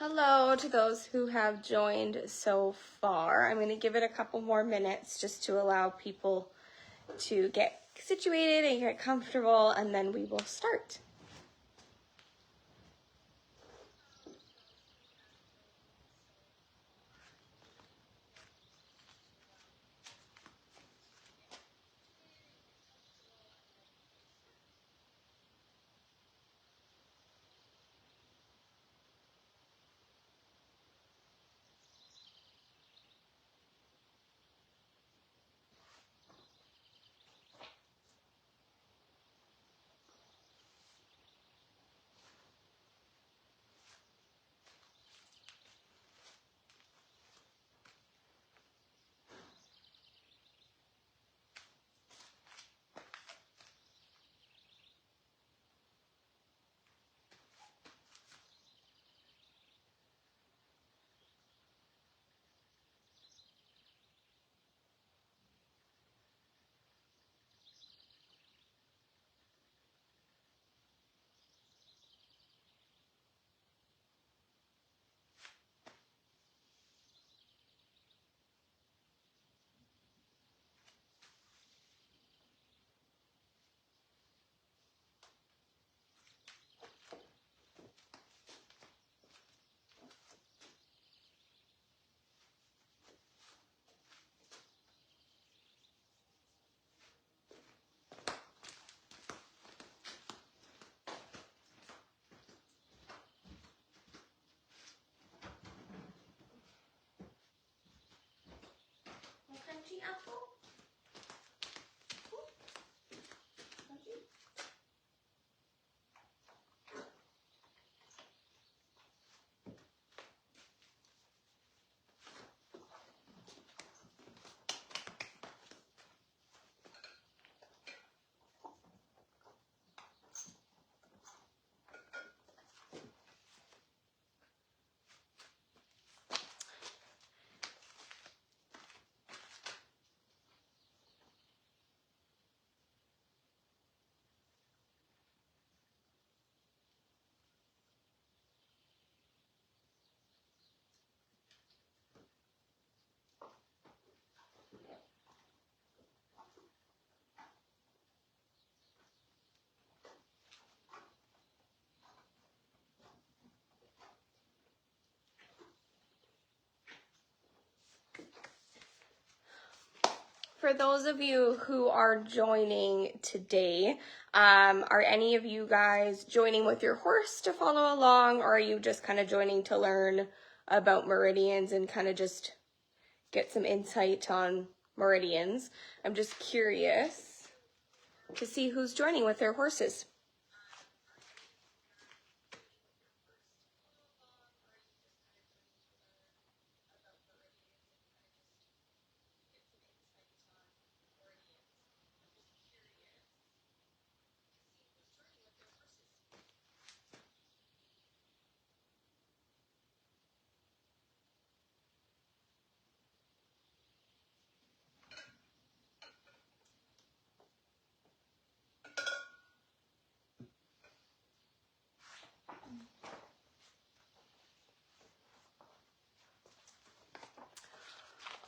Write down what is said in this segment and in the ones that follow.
Hello to those who have joined so far. I'm going to give it a couple more minutes just to allow people to get situated and get comfortable, and then we will start. Crunchy apple? For those of you who are joining today, are any of you guys joining with your horse to follow along, or are you just kind of joining to learn about meridians and kind of just get some insight on meridians? I'm just curious to see who's joining with their horses.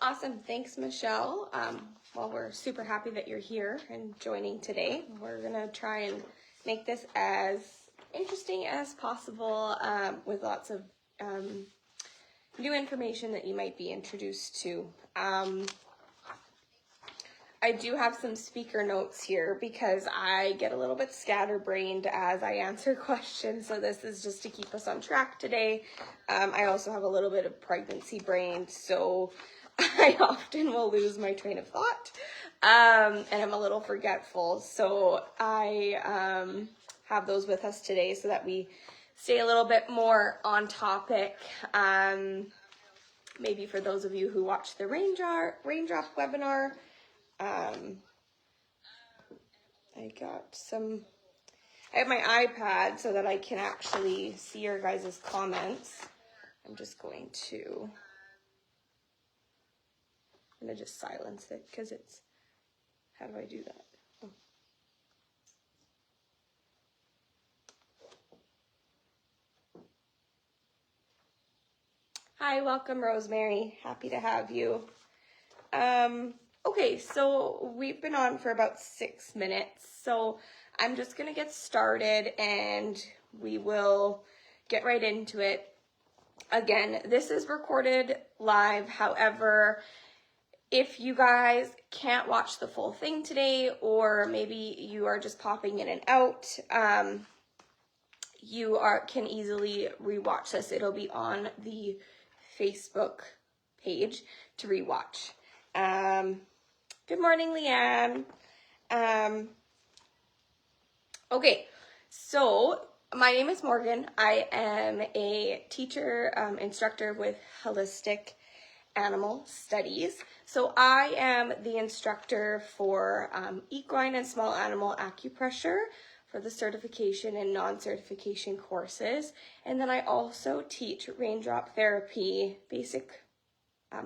Awesome, thanks Michelle. Well, we're super happy that you're here and joining today. We're gonna try and make this as interesting as possible with lots of new information that you might be introduced to. I do have some speaker notes here because I get a little bit scatterbrained as I answer questions, so this is just to keep us on track today. I also have a little bit of pregnancy brain, so I often will lose my train of thought, and I'm a little forgetful, so I have those with us today so that we stay a little bit more on topic. Maybe for those of you who watched the raindrop webinar, I have my iPad so that I can actually see your guys' comments. I'm going to just silence it because it's, how do I do that? Oh. Hi, welcome, Rosemary. Happy to have you. Okay, so we've been on for about 6 minutes, so I'm just gonna get started and we will get right into it. Again, this is recorded live. However, if you guys can't watch the full thing today, or maybe you are just popping in and out, you can easily rewatch this. It'll be on the Facebook page to rewatch. Good morning, Leanne. Okay, so my name is Morgan. I am a teacher, instructor with Holistic Animal Studies. So I am the instructor for equine and small animal acupressure for the certification and non-certification courses. And then I also teach raindrop therapy, basic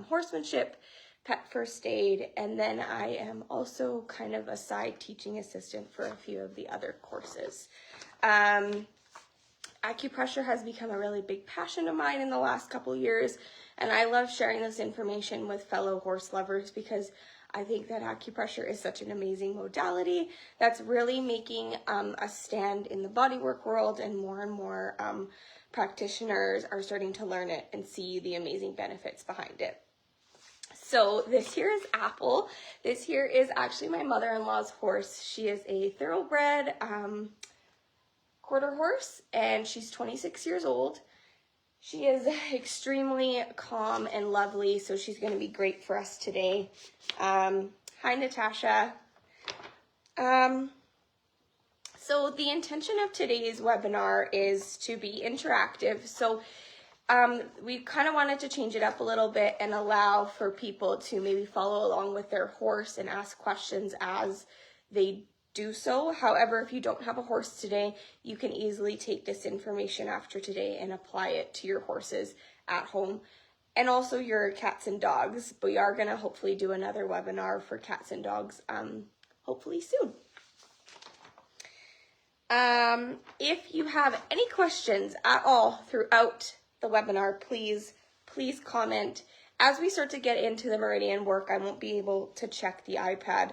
horsemanship, pet first aid, and then I am also kind of a side teaching assistant for a few of the other courses. Acupressure has become a really big passion of mine in the last couple years, and I love sharing this information with fellow horse lovers because I think that acupressure is such an amazing modality that's really making a stand in the bodywork world, and more practitioners are starting to learn it and see the amazing benefits behind it. So this here is Apple. This here is actually my mother-in-law's horse. She is a thoroughbred quarter horse, and she's 26 years old. She is extremely calm and lovely, so she's going to be great for us today. Hi, Natasha. So the intention of today's webinar is to be interactive. So we kind of wanted to change it up a little bit and allow for people to maybe follow along with their horse and ask questions as they do so. However, if you don't have a horse today, you can easily take this information after today and apply it to your horses at home and also your cats and dogs. But we are going to hopefully do another webinar for cats and dogs hopefully soon. If you have any questions at all throughout the webinar, please comment. As we start to get into the Meridian work, I won't be able to check the iPad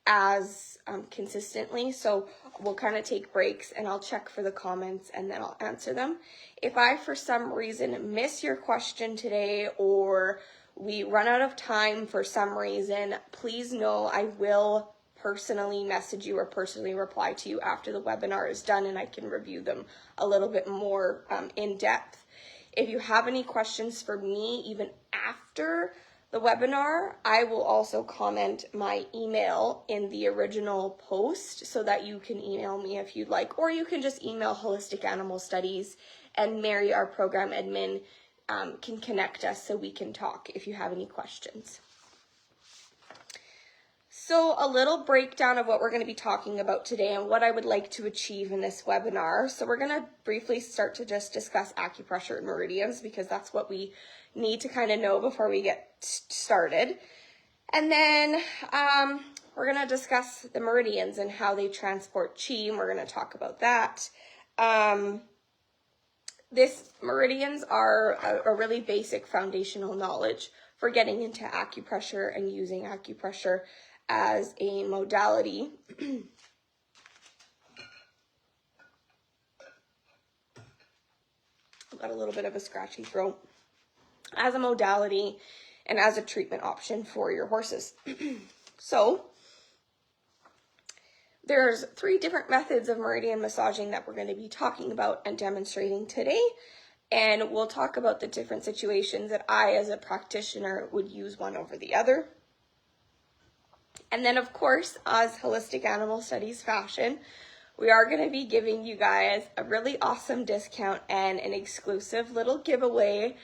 as consistently, so we'll kind of take breaks and I'll check for the comments and then I'll answer them. If I for some reason miss your question today or we run out of time for some reason, please know I will personally message you or personally reply to you after the webinar is done and I can review them a little bit more in depth. If you have any questions for me even after the webinar, I will also comment my email in the original post so that you can email me if you'd like, or you can just email Holistic Animal Studies and Mary, our program admin, can connect us so we can talk if you have any questions. So a little breakdown of what we're going to be talking about today and what I would like to achieve in this webinar. So we're going to briefly start to just discuss acupressure and meridians because that's what we need to kind of know before we get started. And then we're going to discuss the meridians and how they transport chi, and we're going to talk about that. Meridians are a really basic foundational knowledge for getting into acupressure and using acupressure as a modality. I've got a little bit of a scratchy throat. As a modality and as a treatment option for your horses. So there's 3 different methods of meridian massaging that we're going to be talking about and demonstrating today. And we'll talk about the different situations that I, as a practitioner, would use one over the other. And then, of course, as Holistic Animal Studies fashion, we are going to be giving you guys a really awesome discount and an exclusive little giveaway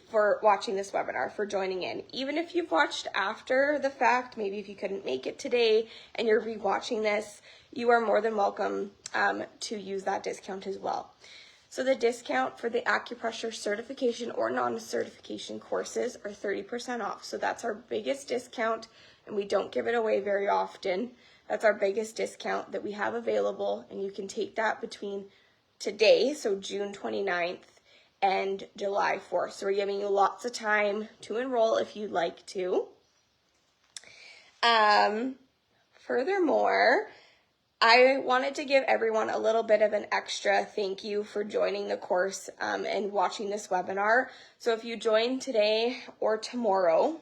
for watching this webinar, for joining in. Even if you've watched after the fact, maybe if you couldn't make it today and you're rewatching this, you are more than welcome to use that discount as well. So the discount for the acupressure certification or non-certification courses are 30% off. So that's our biggest discount, and we don't give it away very often. That's our biggest discount that we have available, and you can take that between today, so June 29th, and July 4th. So we're giving you lots of time to enroll if you'd like to. Furthermore, I wanted to give everyone a little bit of an extra thank you for joining the course and watching this webinar. So if you join today or tomorrow,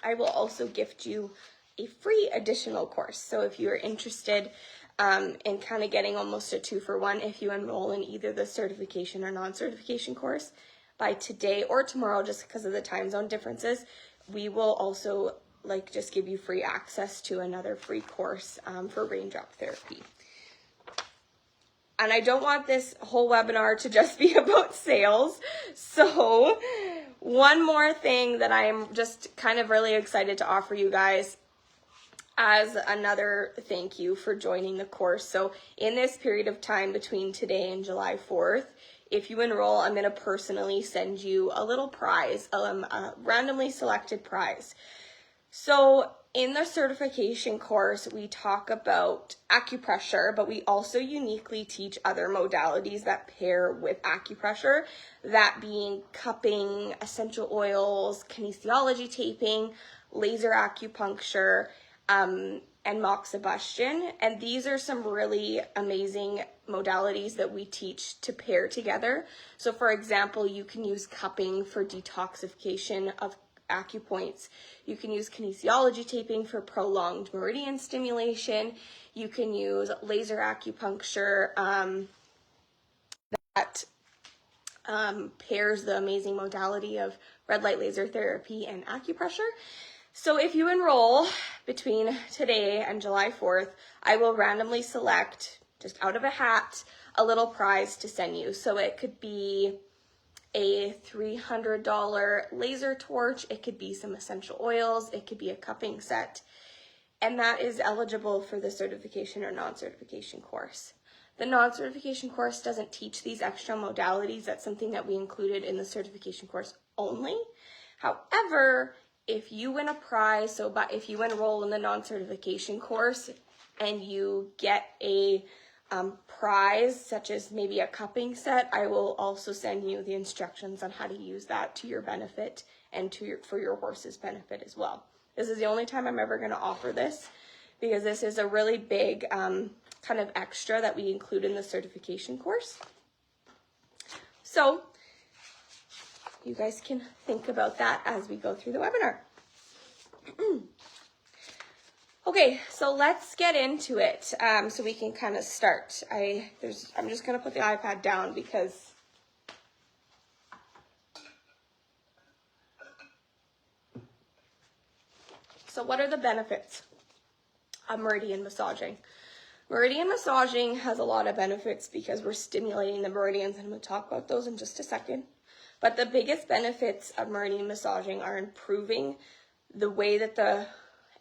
I will also gift you a free additional course. So if you're interested in kind of getting almost a 2-for-1, if you enroll in either the certification or non-certification course by today or tomorrow, just because of the time zone differences, we will also just give you free access to another free course for raindrop therapy. And I don't want this whole webinar to just be about sales. So one more thing that I'm just kind of really excited to offer you guys as another thank you for joining the course. So in this period of time between today and July 4th, if you enroll, I'm going to personally send you a little prize, a randomly selected prize. So in the certification course, we talk about acupressure, but we also uniquely teach other modalities that pair with acupressure, that being cupping, essential oils, kinesiology taping, laser acupuncture, and moxibustion. And these are some really amazing modalities that we teach to pair together. So for example, you can use cupping for detoxification of acupoints. You can use kinesiology taping for prolonged meridian stimulation. You can use laser acupuncture that pairs the amazing modality of red light laser therapy and acupressure. So if you enroll between today and July 4th, I will randomly select, just out of a hat, a little prize to send you. So it could be a $300 laser torch, it could be some essential oils, it could be a cupping set, and that is eligible for the certification or non-certification course. The non-certification course doesn't teach these extra modalities. That's something that we included in the certification course only. However, if you win a prize, if you enroll in the non-certification course and you get a prize, such as maybe a cupping set, I will also send you the instructions on how to use that to your benefit and for your horse's benefit as well. This is the only time I'm ever going to offer this, because this is a really big kind of extra that we include in the certification course. So you guys can think about that as we go through the webinar. Okay, so let's get into it so we can kind of start. I'm just going to put the iPad down because so what are the benefits of meridian massaging? Meridian massaging has a lot of benefits because we're stimulating the meridians, and I'm going to talk about those in just a second. But the biggest benefits of meridian massaging are improving the way that the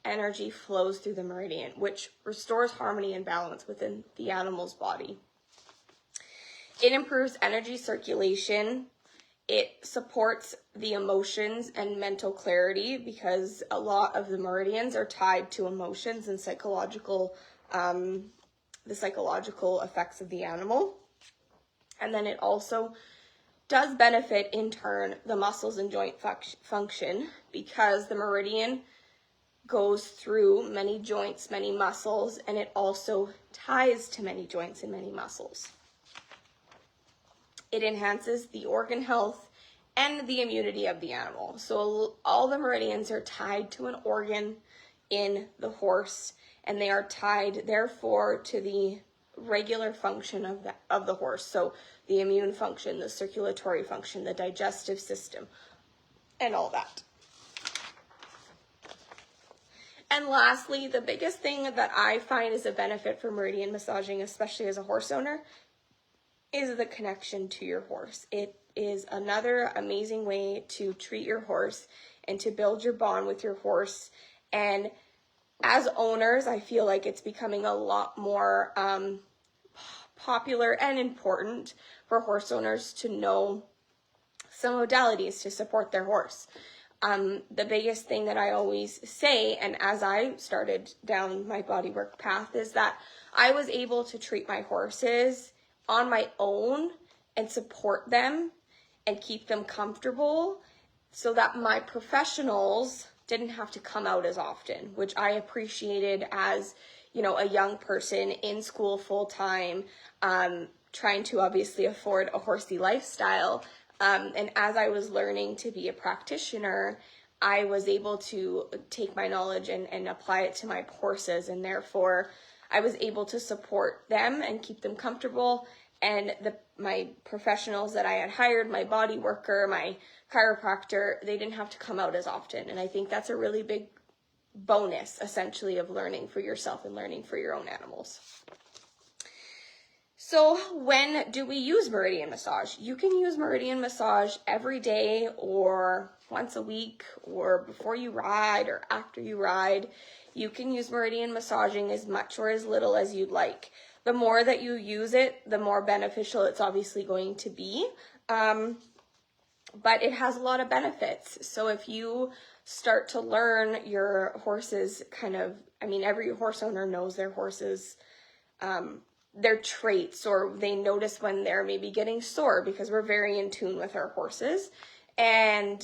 energy flows through the meridian, which restores harmony and balance within the animal's body. It improves energy circulation. It supports the emotions and mental clarity, because a lot of the meridians are tied to emotions and the psychological effects of the animal. And then it also does benefit, in turn, the muscles and joint function, because the meridian goes through many joints, many muscles, and it also ties to many joints and many muscles. It enhances the organ health and the immunity of the animal. So all the meridians are tied to an organ in the horse, and they are tied, therefore, to the regular function of the horse. So the immune function, the circulatory function, the digestive system, and all that. And lastly, the biggest thing that I find is a benefit for meridian massaging, especially as a horse owner, is the connection to your horse. It is another amazing way to treat your horse and to build your bond with your horse. And as owners, I feel like it's becoming a lot more popular and important for horse owners to know some modalities to support their horse. The biggest thing that I always say, and as I started down my bodywork path, is that I was able to treat my horses on my own and support them and keep them comfortable so that my professionals didn't have to come out as often, which I appreciated as, you know, a young person in school full time, trying to obviously afford a horsey lifestyle. And as I was learning to be a practitioner, I was able to take my knowledge and apply it to my horses, and therefore I was able to support them and keep them comfortable. And my professionals that I had hired, my body worker, my chiropractor, they didn't have to come out as often. And I think that's a really big bonus, essentially, of learning for yourself and learning for your own animals. So when do we use Meridian massage? You can use Meridian massage every day or once a week or before you ride or after you ride. You can use Meridian massaging as much or as little as you'd like. The more that you use it, the more beneficial it's obviously going to be. But it has a lot of benefits. So if you start to learn your horse's kind of, I mean, every horse owner knows their horse's, their traits, or they notice when they're maybe getting sore, because we're very in tune with our horses. And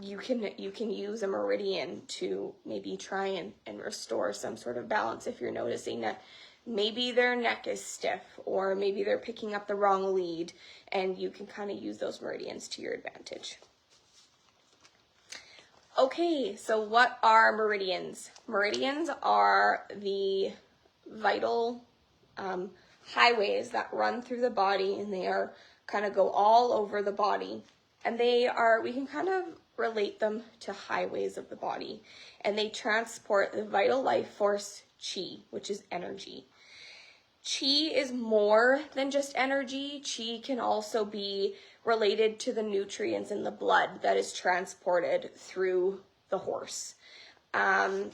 you can use a Meridian to maybe try and restore some sort of balance if you're noticing that maybe their neck is stiff or maybe they're picking up the wrong lead, and you can kind of use those Meridians to your advantage. Okay, so what are Meridians? Meridians are the vital highways that run through the body, and they are kind of go all over the body. And we can kind of relate them to highways of the body, and they transport the vital life force chi, which is energy. Chi is more than just energy. Chi can also be related to the nutrients in the blood that is transported through the horse. The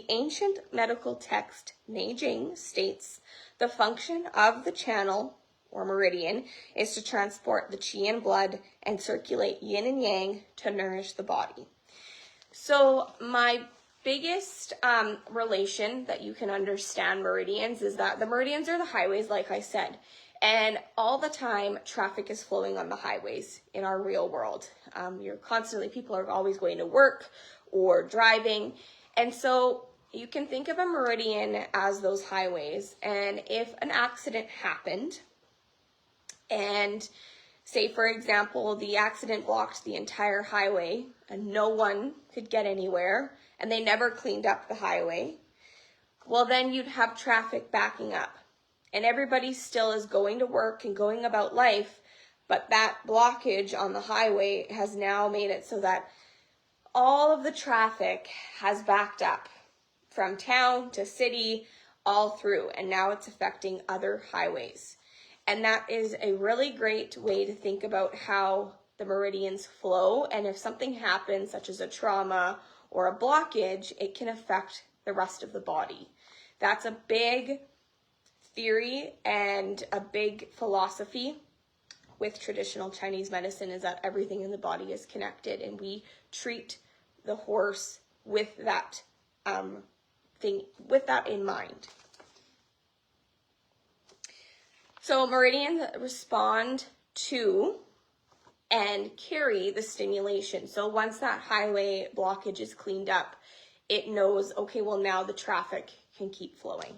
ancient medical text Neijing states the function of the channel or meridian is to transport the qi and blood and circulate yin and yang to nourish the body. So my biggest relation that you can understand meridians is that the meridians are the highways, like I said, and all the time traffic is flowing on the highways in our real world. People are always going to work or driving, and so you can think of a meridian as those highways. And if an accident happened, and say, for example, the accident blocked the entire highway and no one could get anywhere, and they never cleaned up the highway, well, then you'd have traffic backing up. And everybody still is going to work and going about life, but that blockage on the highway has now made it so that all of the traffic has backed up from town to city, all through, and now it's affecting other highways. And that is a really great way to think about how the meridians flow. And if something happens, such as a trauma or a blockage, it can affect the rest of the body. That's a big theory and a big philosophy with traditional Chinese medicine, is that everything in the body is connected, and we treat the horse with that in mind. So meridians respond to and carry the stimulation. So once that highway blockage is cleaned up, it knows, okay, well, now the traffic can keep flowing.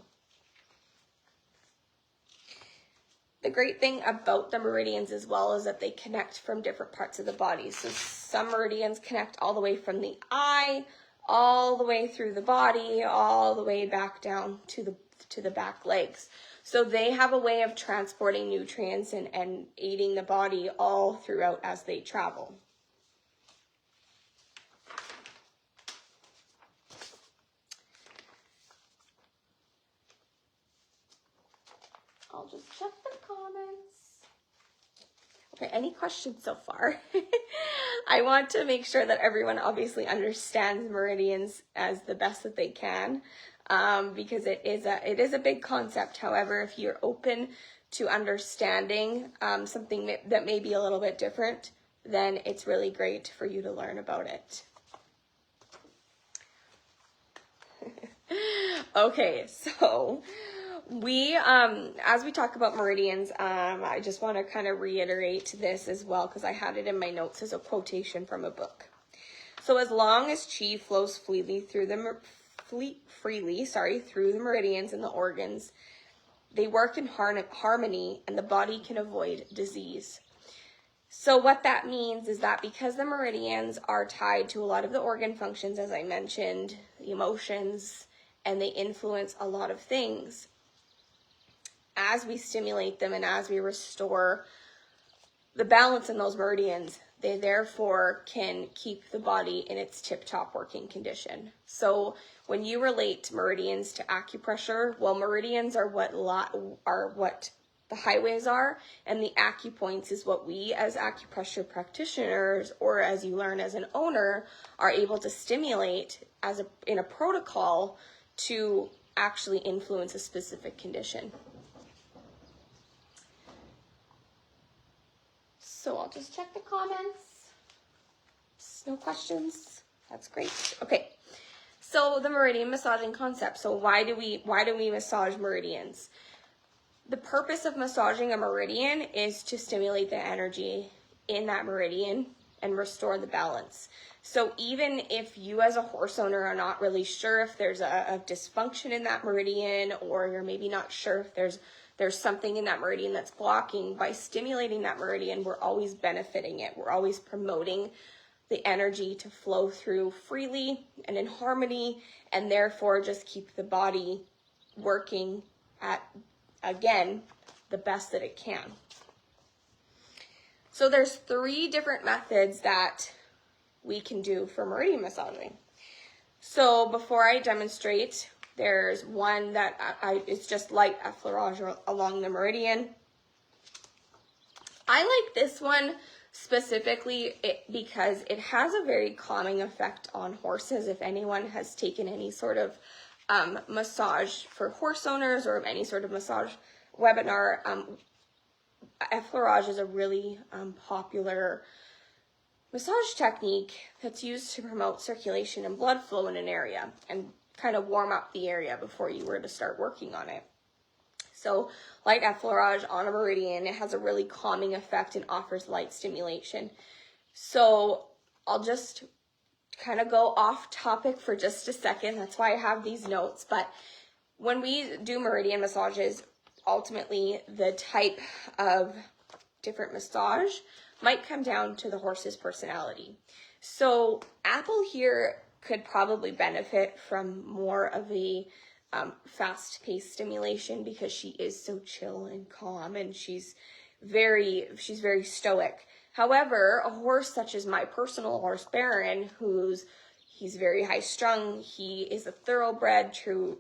The great thing about the meridians as well is that they connect from different parts of the body. So some meridians connect all the way from the eye, all the way through the body, all the way back down to the back legs. So they have a way of transporting nutrients and aiding the body all throughout as they travel. I'll just check the comments. Okay, any questions so far? I want to make sure that everyone obviously understands meridians as the best that they can. Because it is a big concept. However, if you're open to understanding something that may be a little bit different, then it's really great for you to learn about it. Okay, so we, as we talk about meridians, I just want to kind of reiterate this as well, because I had it in my notes as a quotation from a book. So as long as chi flows freely through the meridians and the organs, they work in harmony and the body can avoid disease. So what that means is that because the meridians are tied to a lot of the organ functions, as I mentioned, the emotions, and they influence a lot of things, as we stimulate them and as we restore the balance in those meridians, they therefore can keep the body in its tip-top working condition. So when you relate meridians to acupressure, well, meridians are what the highways are, and the acupoints is what we as acupressure practitioners, or as you learn as an owner, are able to stimulate in a protocol to actually influence a specific condition. So I'll just check the comments. No questions. That's great. Okay. So the meridian massaging concept. So why do we massage meridians? The purpose of massaging a meridian is to stimulate the energy in that meridian and restore the balance. So even if you as a horse owner are not really sure if there's a dysfunction in that meridian, or you're maybe not sure if there's something in that meridian that's blocking, by stimulating that meridian, we're always benefiting it. We're always promoting the energy to flow through freely and in harmony, and therefore just keep the body working at, again, the best that it can. So there's 3 different methods that we can do for meridian massaging. So before I demonstrate, there's one that it's just light effleurage along the meridian. I like this one specifically because it has a very calming effect on horses. If anyone has taken any sort of massage for horse owners or any sort of massage webinar, effleurage is a really popular massage technique that's used to promote circulation and blood flow in an area and kind of warm up the area before you were to start working on it. So light effleurage on a meridian, it has a really calming effect and offers light stimulation. So I'll just kind of go off topic for just a second. That's why I have these notes. But when we do meridian massages, ultimately the type of different massage might come down to the horse's personality. So Apple here could probably benefit from more of a fast-paced stimulation because she is so chill and calm, and she's very stoic. However, a horse such as my personal horse Baron, he's very high-strung, he is a thoroughbred, true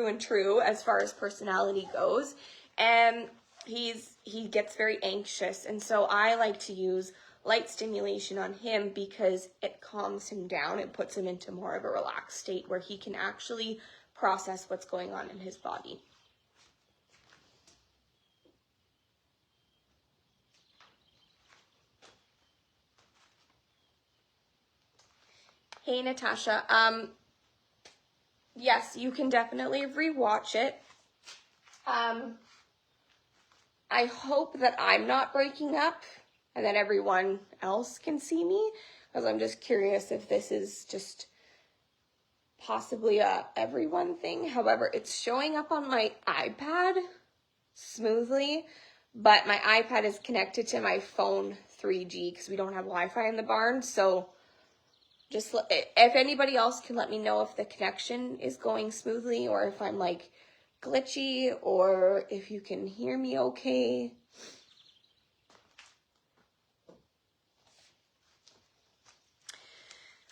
and true as far as personality goes, and he gets very anxious, and so I like to use light stimulation on him because it calms him down. It puts him into more of a relaxed state where he can actually process what's going on in his body. Hey, Natasha. Yes, you can definitely rewatch it. I hope that I'm not breaking up and that everyone else can see me, because I'm just curious if this is just possibly a everyone thing. However, it's showing up on my iPad smoothly, but my iPad is connected to my phone 3G because we don't have Wi-Fi in the barn. So just if anybody else can let me know if the connection is going smoothly or if I'm like glitchy or if you can hear me okay.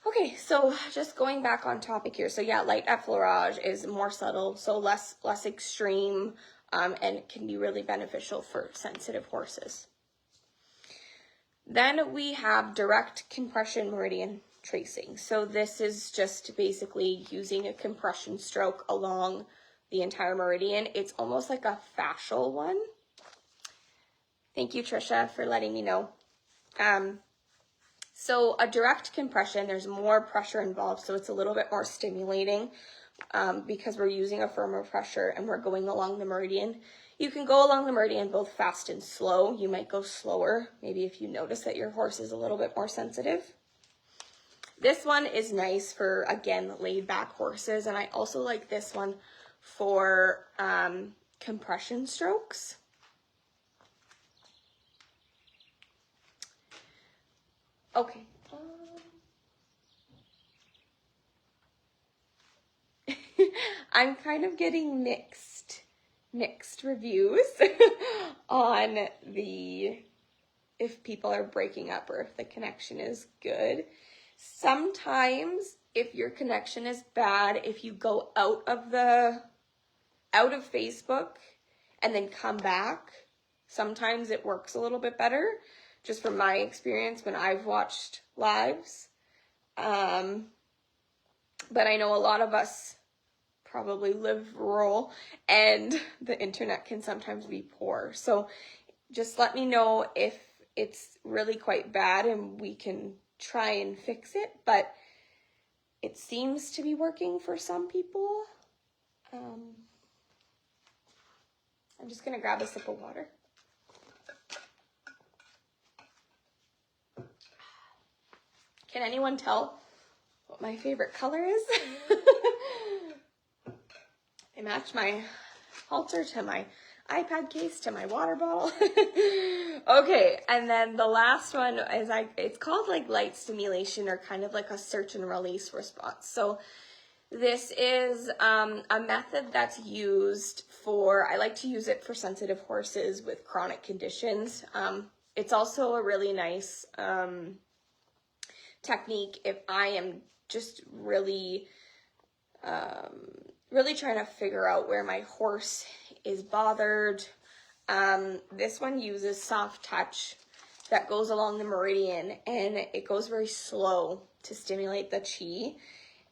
Okay, so just going back on topic here. So yeah, light effleurage is more subtle, so less extreme, and it can be really beneficial for sensitive horses. Then we have direct compression meridian tracing. So this is just basically using a compression stroke along the entire meridian. It's almost like a fascial one. Thank you, Trisha, for letting me know. So a direct compression, there's more pressure involved, so it's a little bit more stimulating. because we're using a firmer pressure and we're going along the meridian. You can go along the meridian both fast and slow. You might go slower, maybe if you notice that your horse is a little bit more sensitive. This one is nice for, again, laid back horses, and I also like this one for compression strokes. Okay. I'm kind of getting mixed reviews on if people are breaking up or if the connection is good. Sometimes if your connection is bad, if you go out of Facebook and then come back, sometimes it works a little bit better, just from my experience when I've watched lives. But I know a lot of us probably live rural and the internet can sometimes be poor. So just let me know if it's really quite bad and we can try and fix it, but it seems to be working for some people. I'm just gonna grab a sip of water. Can anyone tell what my favorite color is? I match my halter to my iPad case to my water bottle. Okay, and then the last one is it's called like light stimulation, or kind of like a search and release response. So this is a method that's used for, I like to use it for sensitive horses with chronic conditions. It's also a really nice technique if I am just really trying to figure out where my horse is bothered. This one uses soft touch that goes along the meridian, and it goes very slow to stimulate the chi.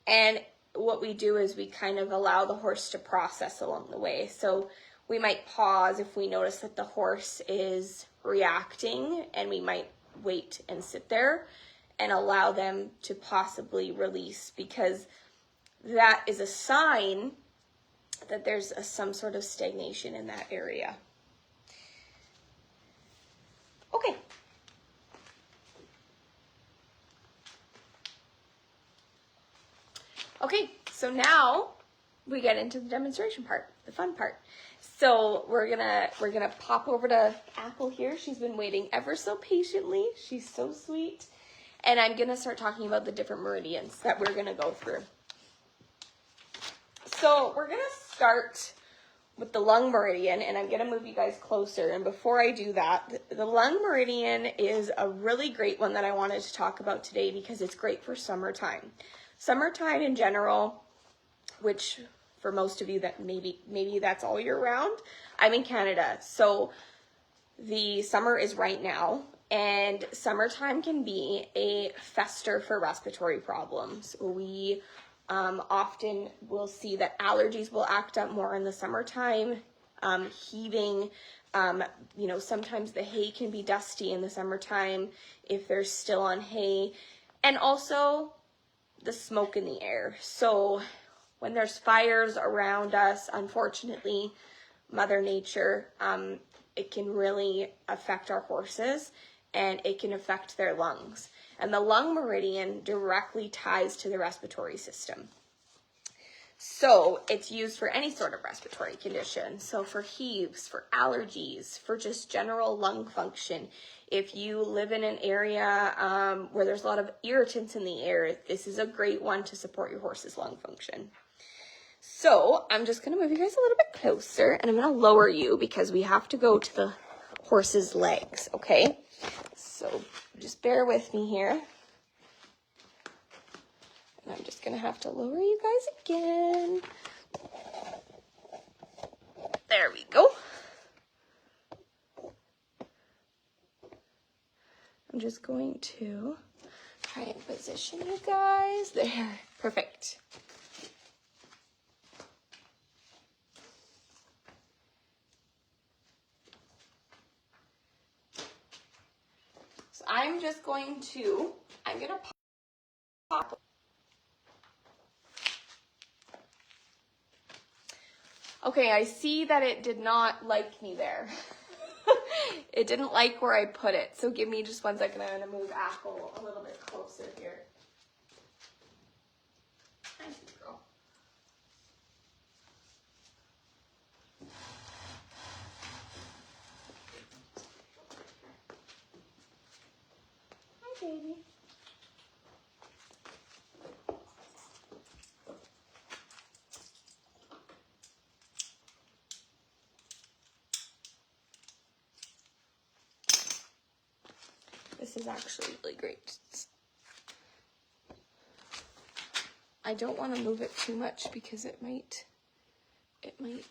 And what we do is we kind of allow the horse to process along the way. So we might pause if we notice that the horse is reacting, and we might wait and sit there and allow them to possibly release, because that is a sign that there's some sort of stagnation in that area. Okay. Okay, so now we get into the demonstration part, the fun part. So we're gonna pop over to Apple here. She's been waiting ever so patiently. She's so sweet. And I'm gonna start talking about the different meridians that we're gonna go through. So we're gonna start with the lung meridian, and I'm gonna move you guys closer. And before I do that, the lung meridian is a really great one that I wanted to talk about today because it's great for summertime. Summertime in general, which for most of you that maybe that's all year round. I'm in Canada, so the summer is right now, and summertime can be a fester for respiratory problems. We often will see that allergies will act up more in the summertime, heaving, sometimes the hay can be dusty in the summertime if they're still on hay, and also the smoke in the air. So when there's fires around us, unfortunately, Mother Nature, it can really affect our horses, and it can affect their lungs. And the lung meridian directly ties to the respiratory system. So it's used for any sort of respiratory condition. So for heaves, for allergies, for just general lung function. If you live in an area where there's a lot of irritants in the air, this is a great one to support your horse's lung function. So I'm just going to move you guys a little bit closer, and I'm going to lower you because we have to go to the horse's legs, okay? So just bear with me here. And I'm just going to have to lower you guys again. There we go. I'm just going to try and position you guys. There. Perfect. So I'm going to pop. Okay, I see that it did not like me there. It didn't like where I put it. So give me just 1 second. I'm gonna move Apple a little bit closer here. Hi, girl. Hi, baby. This is actually really great. I don't want to move it too much because it might, Come here,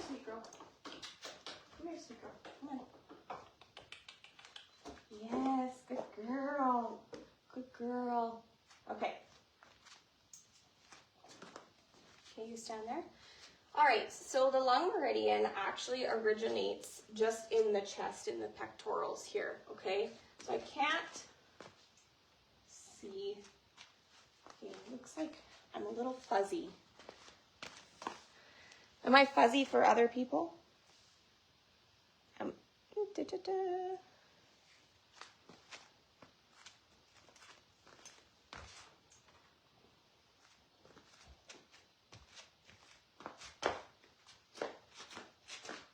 sweet girl. Come here, sweet girl. Come on. Yes, good girl. Good girl. Okay. Okay, you stand there. All right, so the lung meridian actually originates just in the chest, in the pectorals here, okay? So I can't see. Okay, it looks like I'm a little fuzzy. Am I fuzzy for other people?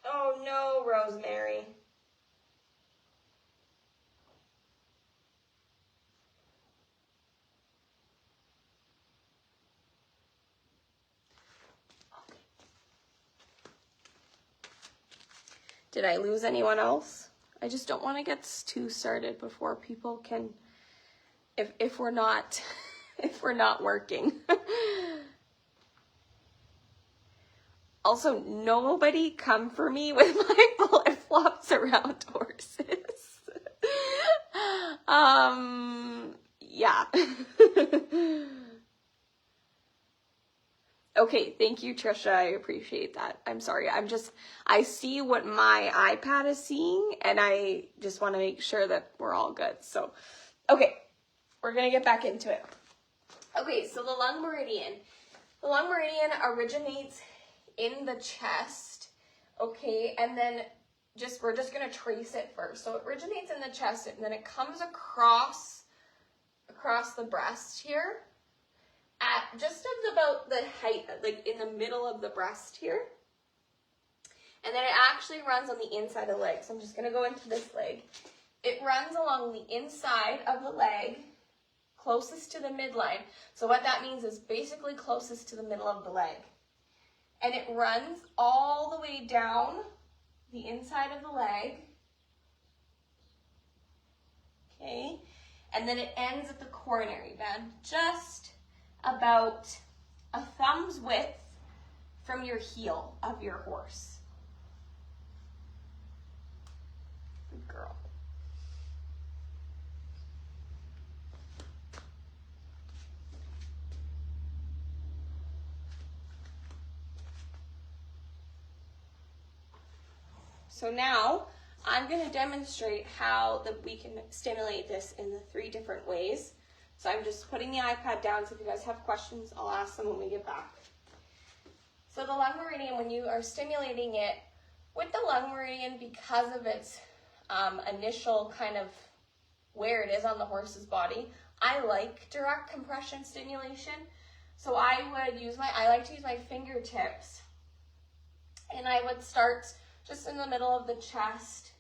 Oh no, Rosemary. Okay. Did I lose anyone else? I just don't want to get too started before people can, if we're not, if we're not working. Also, nobody come for me with my flip-flops around horses. Yeah. Okay, thank you, Trisha. I appreciate that. I'm sorry. I see what my iPad is seeing, and I just want to make sure that we're all good. So, okay, we're going to get back into it. Okay, so the lung meridian. The lung meridian originates in the chest, okay, and then we're just gonna trace it first. So it originates in the chest, and then it comes across the breast here, at just about the height, like in the middle of the breast here, and then it actually runs on the inside of the leg. So I'm just gonna go into this leg. It runs along the inside of the leg, closest to the midline. So what that means is basically closest to the middle of the leg. And it runs all the way down the inside of the leg, okay? And then it ends at the coronary band, just about a thumb's width from your heel of your horse. Good girl. So now I'm going to demonstrate how we can stimulate this in the 3 different ways. So I'm just putting the iPad down, so if you guys have questions, I'll ask them when we get back. So the lung meridian, when you are stimulating it with the lung meridian, because of its initial kind of where it is on the horse's body, I like direct compression stimulation. So I like to use my fingertips, and I would start just in the middle of the chest,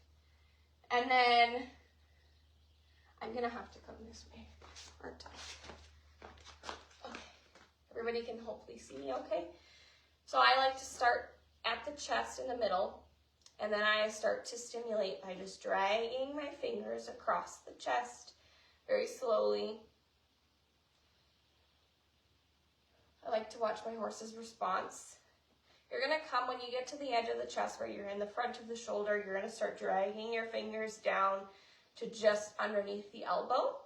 and then I'm gonna have to come this way, aren't I? Okay, everybody can hopefully see me okay? So I like to start at the chest in the middle, and then I start to stimulate by just dragging my fingers across the chest very slowly. I like to watch my horse's response. You're gonna come when you get to the edge of the chest where you're in the front of the shoulder, you're gonna start dragging your fingers down to just underneath the elbow.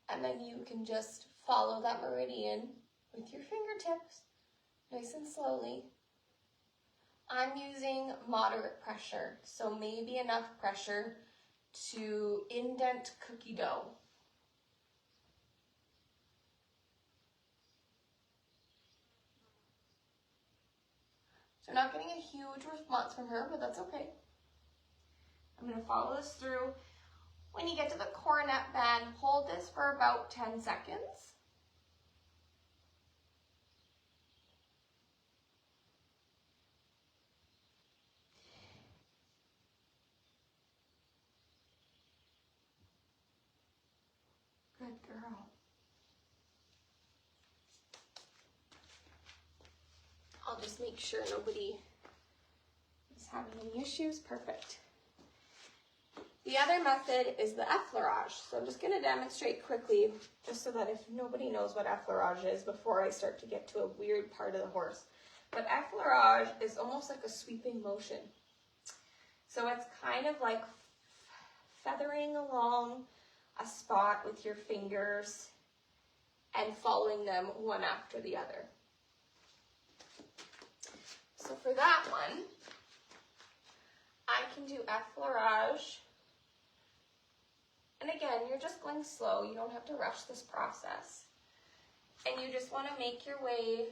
And then you can just follow that meridian with your fingertips, nice and slowly. I'm using moderate pressure, so maybe enough pressure to indent cookie dough. So not getting a huge response from her, but that's okay. I'm going to follow this through. When you get to the coronet bend, hold this for about 10 seconds. Good girl. I'll just make sure nobody is having any issues. Perfect. The other method is the effleurage. So I'm just going to demonstrate quickly, just so that if nobody knows what effleurage is before I start to get to a weird part of the horse. But effleurage is almost like a sweeping motion. So it's kind of like feathering along a spot with your fingers and following them one after the other. So for that one, I can do effleurage. And again, you're just going slow. You don't have to rush this process. And you just want to make your way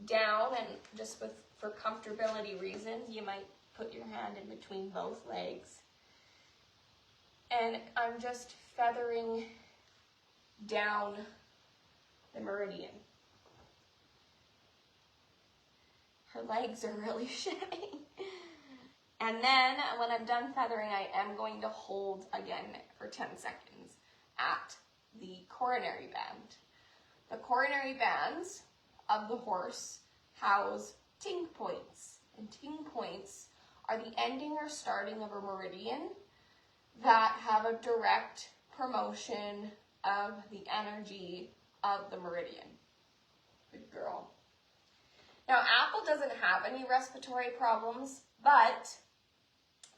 down, and just for comfortability reasons, you might put your hand in between both legs. And I'm just feathering down the meridian. Her legs are really shedding. And then when I'm done feathering, I am going to hold again for 10 seconds at the coronary band. The coronary bands of the horse house ting points. And ting points are the ending or starting of a meridian that have a direct promotion of the energy of the meridian. Good girl. Now, Apple doesn't have any respiratory problems, but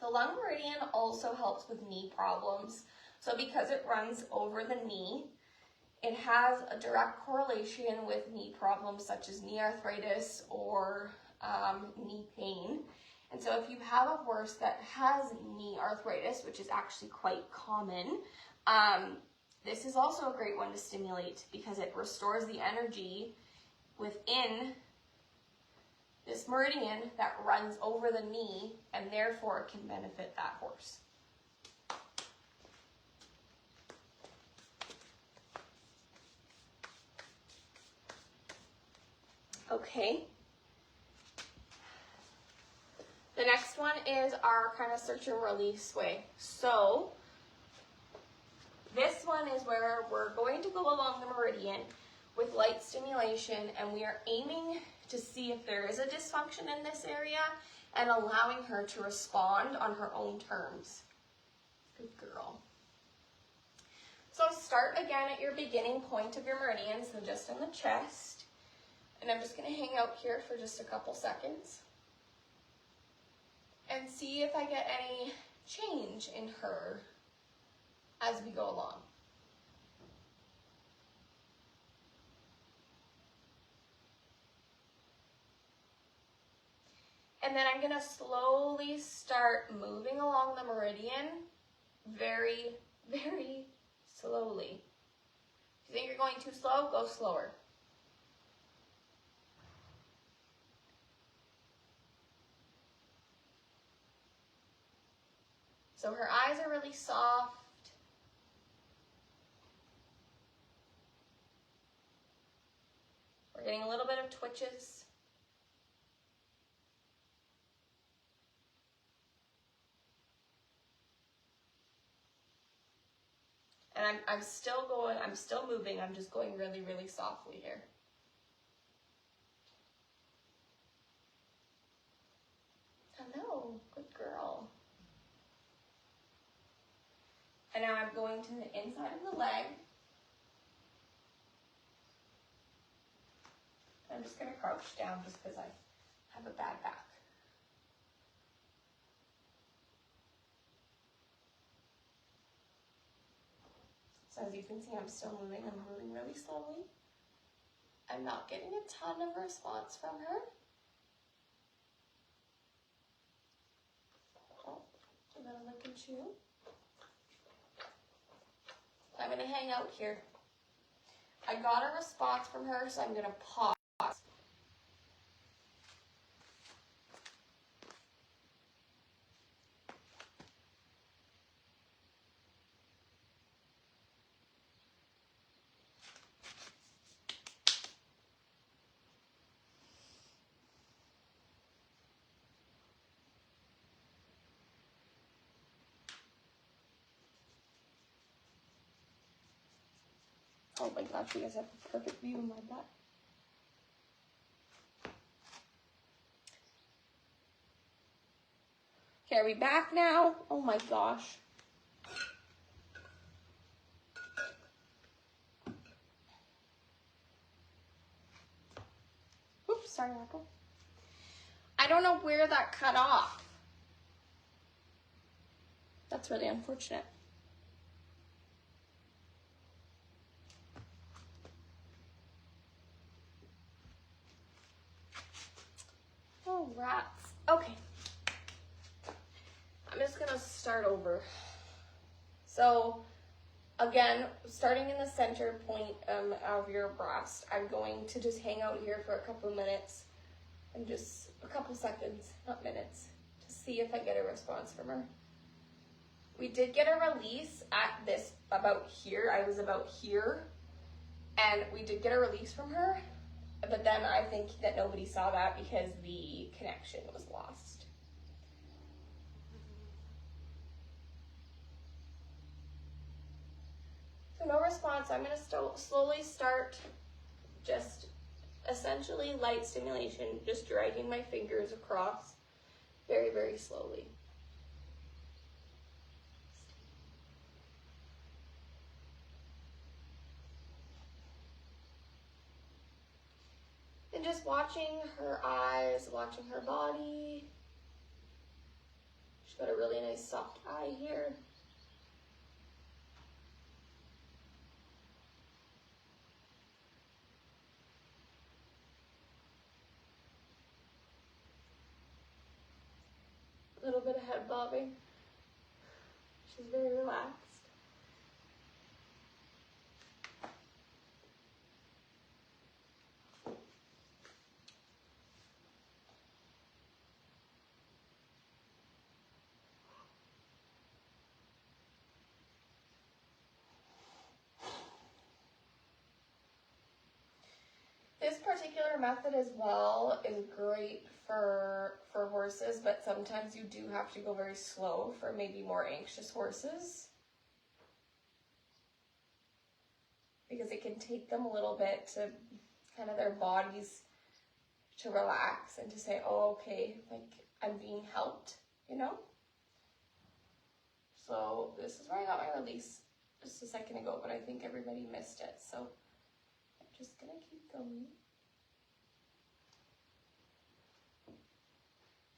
the lung meridian also helps with knee problems. So because it runs over the knee, it has a direct correlation with knee problems such as knee arthritis or knee pain. And so if you have a horse that has knee arthritis, which is actually quite common, this is also a great one to stimulate because it restores the energy within this meridian that runs over the knee, and therefore it can benefit that horse. Okay. The next one is our kind of search and release way. So this one is where we're going to go along the meridian with light stimulation, and we are aiming to see if there is a dysfunction in this area and allowing her to respond on her own terms. Good girl. So start again at your beginning point of your meridian, so just in the chest. And I'm just going to hang out here for just a couple seconds and see if I get any change in her as we go along. And then I'm going to slowly start moving along the meridian very, very slowly. If you think you're going too slow, go slower. So her eyes are really soft. We're getting a little bit of twitches. And I'm still going, I'm still moving, I'm just going really, really softly here. Hello, good girl. And now I'm going to the inside of the leg. I'm just going to crouch down just because I have a bad back. So as you can see, I'm still moving. I'm moving really slowly. I'm not getting a ton of response from her. Oh, I'm gonna look and chew. I'm gonna hang out here. I got a response from her, so I'm gonna pause. Oh my gosh, you guys have a perfect view of my butt. Okay, are we back now? Oh my gosh. Oops, sorry, Michael. I don't know where that cut off. That's really unfortunate. Oh, rats. Okay. I'm just gonna start over. So, again, starting in the center point of your breast, I'm going to just hang out here for a couple of minutes and just a couple seconds, not minutes, to see if I get a response from her. We did get a release at this, about here. I was about here, and we did get a release from her, but then I think that nobody saw that because the connection was lost. So no response. I'm going to slowly start just essentially light stimulation, just dragging my fingers across very, very slowly. And just watching her eyes, watching her body. She's got a really nice soft eye here. A little bit of head bobbing. She's very relaxed. This particular method as well is great for horses, but sometimes you do have to go very slow for maybe more anxious horses, because it can take them a little bit to kind of their bodies to relax and to say, oh, okay, like I'm being helped, you know? So this is where I got my release just a second ago, but I think everybody missed it. So I'm just gonna keep going.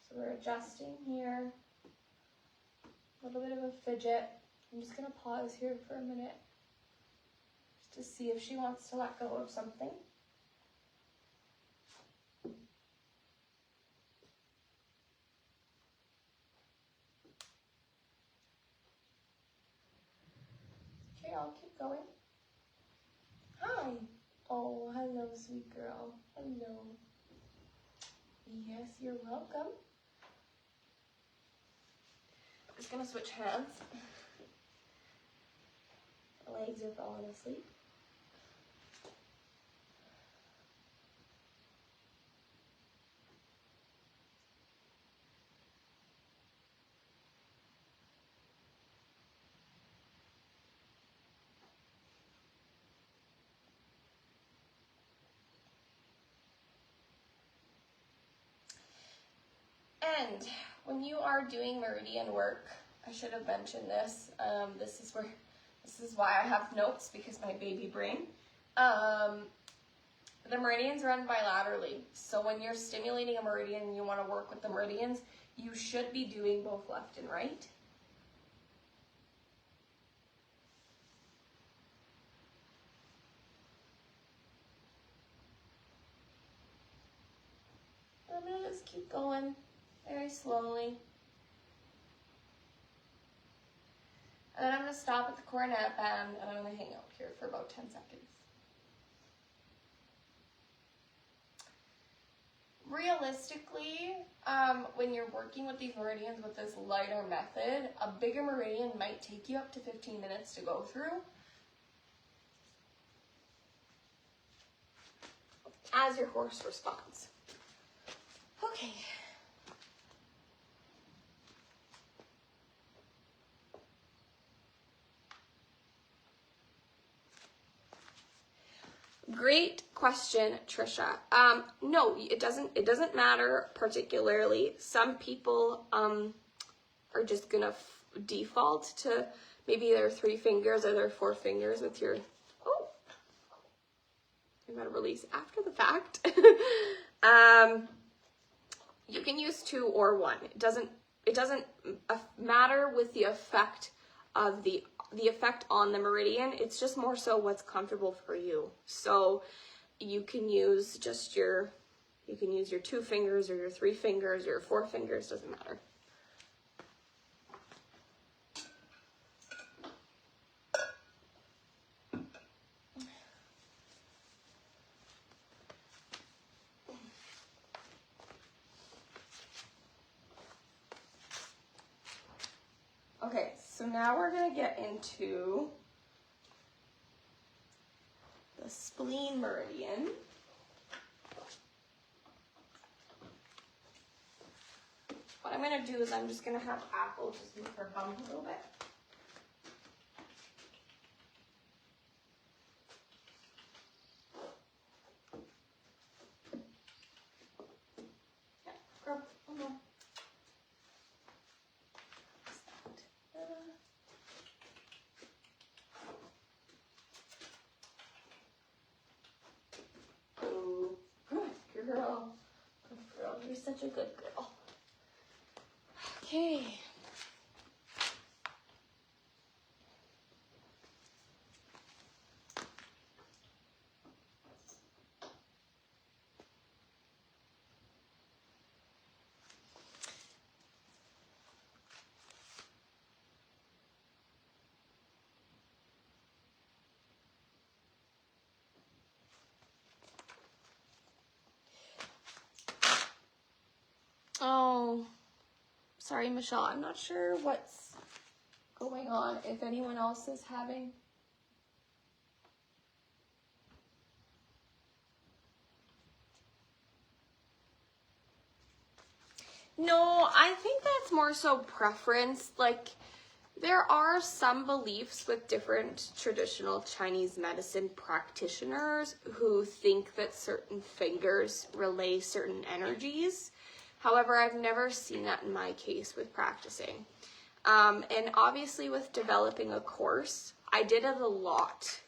So we're adjusting here, a little bit of a fidget. I'm just gonna pause here for a minute just to see if she wants to let go of something. Okay, I'll keep going. Hi. Oh, hello, sweet girl. Hello. Yes, you're welcome. I'm just gonna switch hands. My legs are falling asleep. And when you are doing Meridian work, I should have mentioned this. This is why I have notes, because my baby brain. The meridians run bilaterally. So when you're stimulating a meridian and you want to work with the meridians, you should be doing both left and right. just keep going very slowly. And then I'm going to stop at the coronet band and I'm going to hang out here for about 10 seconds. Realistically, when you're working with these meridians with this lighter method, a bigger meridian might take you up to 15 minutes to go through. As your horse responds. Okay. Great question, Trisha. No, it doesn't matter particularly. Some people are just gonna default to maybe their 3 fingers or their 4 fingers with your, oh, I'm gonna release after the fact. You can use 2 or 1. It doesn't matter with the effect of the effect on the meridian. It's just more so what's comfortable for you. So you can use just your 2 fingers or your 3 fingers or your 4 fingers, doesn't matter. Okay, so now we're going to get into the spleen meridian. What I'm going to do is I'm just going to have Apple just move her bum a little bit. Yeah, girl, hold on. Good girl. Good girl. You're such a good girl. Okay. Oh, sorry, Michelle. I'm not sure what's going on, if anyone else is having. No, I think that's more so preference. Like, there are some beliefs with different traditional Chinese medicine practitioners who think that certain fingers relay certain energies. However, I've never seen that in my case with practicing. And obviously with developing a course, I did it a lot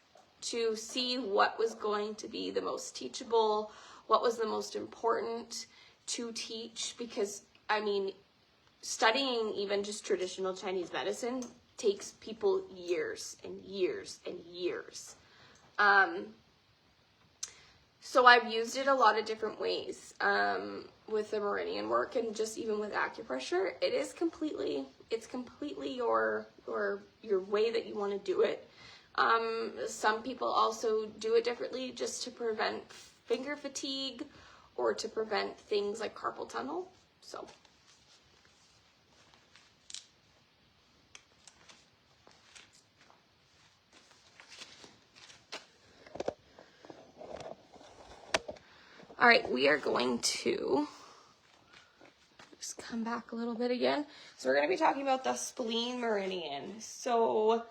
to see what was going to be the most teachable, what was the most important to teach, because, I mean, studying even just traditional Chinese medicine takes people years and years and years. So I've used it a lot of different ways with the meridian work, and just even with acupressure. It's completely your way that you want to do it. Some people also do it differently just to prevent finger fatigue or to prevent things like carpal tunnel. So. All right, we are going to just come back a little bit again. So we're going to be talking about the spleen meridian. So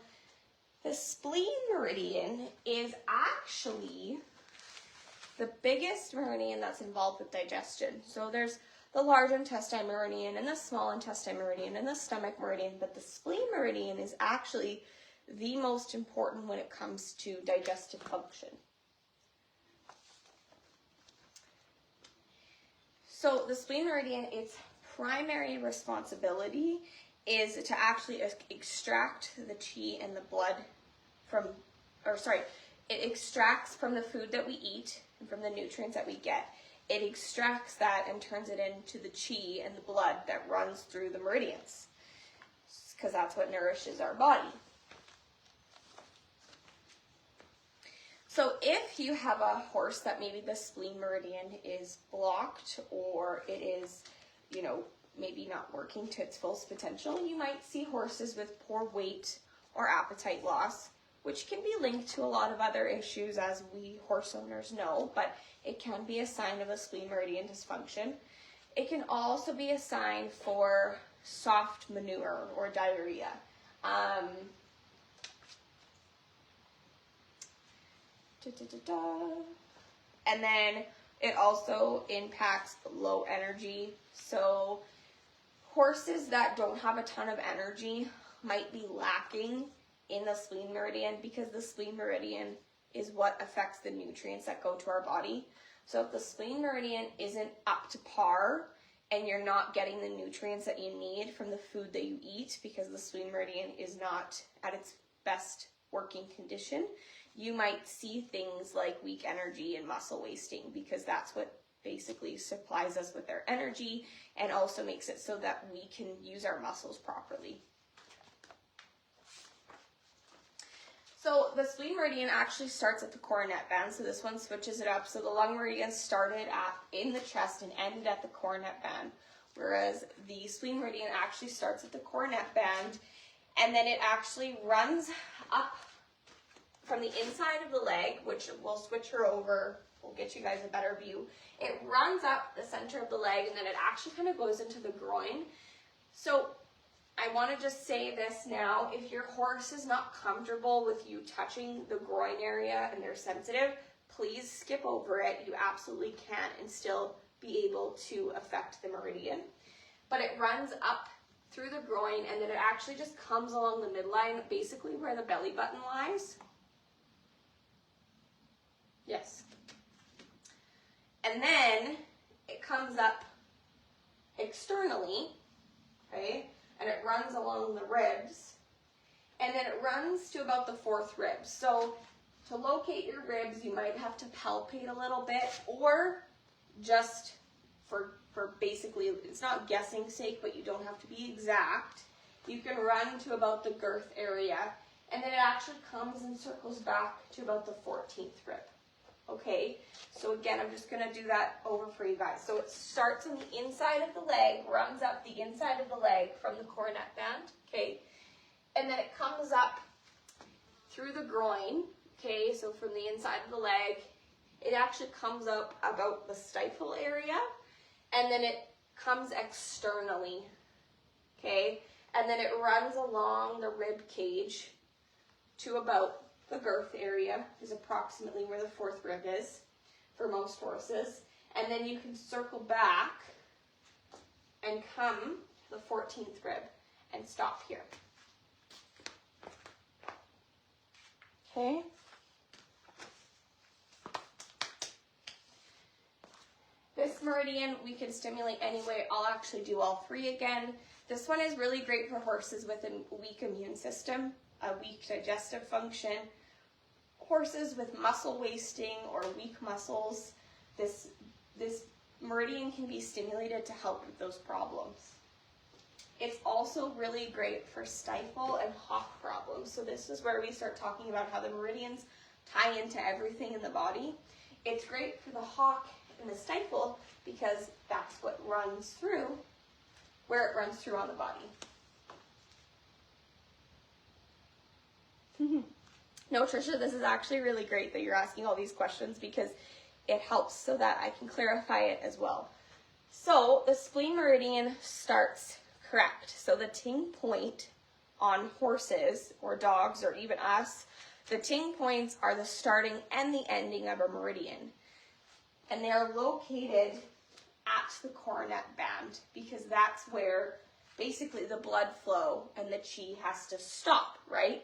the spleen meridian is actually the biggest meridian that's involved with digestion. So there's the large intestine meridian and the small intestine meridian and the stomach meridian, but the spleen meridian is actually the most important when it comes to digestive function. So the spleen meridian, its primary responsibility is to actually extract the qi and the blood it extracts from the food that we eat and from the nutrients that we get. it extracts that and turns it into the chi and the blood that runs through the meridians, because that's what nourishes our body. So if you have a horse that maybe the spleen meridian is blocked, or it is, you know, maybe not working to its fullest potential, you might see horses with poor weight or appetite loss, which can be linked to a lot of other issues, as we horse owners know, but it can be a sign of a spleen meridian dysfunction. It can also be a sign for soft manure or diarrhea. And then it also impacts low energy. So horses that don't have a ton of energy might be lacking in the spleen meridian, because the spleen meridian is what affects the nutrients that go to our body. So if the spleen meridian isn't up to par and you're not getting the nutrients that you need from the food that you eat, because the spleen meridian is not at its best working condition, you might see things like weak energy and muscle wasting, because that's what basically supplies us with our energy and also makes it so that we can use our muscles properly. So the spleen meridian actually starts at the coronet band, so this one switches it up. So the lung meridian started in the chest and ended at the coronet band, whereas the spleen meridian actually starts at the coronet band, and then it actually runs up from the inside of the leg, which we'll switch her over, we'll get you guys a better view. It runs up the center of the leg, and then it actually kind of goes into the groin. So I want to just say this now: if your horse is not comfortable with you touching the groin area and they're sensitive, please skip over it. You absolutely can and still be able to affect the meridian. But it runs up through the groin, and then it actually just comes along the midline, basically where the belly button lies. Yes. And then it comes up externally, okay? And it runs along the ribs, and then it runs to about the fourth rib. So to locate your ribs, you might have to palpate a little bit, or just for basically, it's not guessing sake, but you don't have to be exact. You can run to about the girth area, and then it actually comes and circles back to about the 14th rib. Okay, so again, I'm just going to do that over for you guys. So it starts on the inside of the leg, runs up the inside of the leg from the coronet band, okay, and then it comes up through the groin, okay, so from the inside of the leg, it actually comes up about the stifle area, and then it comes externally, okay, and then it runs along the rib cage to about the girth area, is approximately where the fourth rib is for most horses. And then you can circle back and come to the 14th rib and stop here. Okay. This meridian we can stimulate anyway. I'll actually do all three again. This one is really great for horses with a weak immune system, a weak digestive function, horses with muscle wasting or weak muscles. This meridian can be stimulated to help with those problems. It's also really great for stifle and hock problems. So this is where we start talking about how the meridians tie into everything in the body. It's great for the hock and the stifle because that's what runs through, where it runs through on the body. No, Trisha, this is actually really great that you're asking all these questions because it helps so that I can clarify it as well. So the spleen meridian starts correct. So the ting point on horses or dogs or even us, the ting points are the starting and the ending of a meridian. And they are located at the coronet band because that's where basically the blood flow and the chi has to stop, right?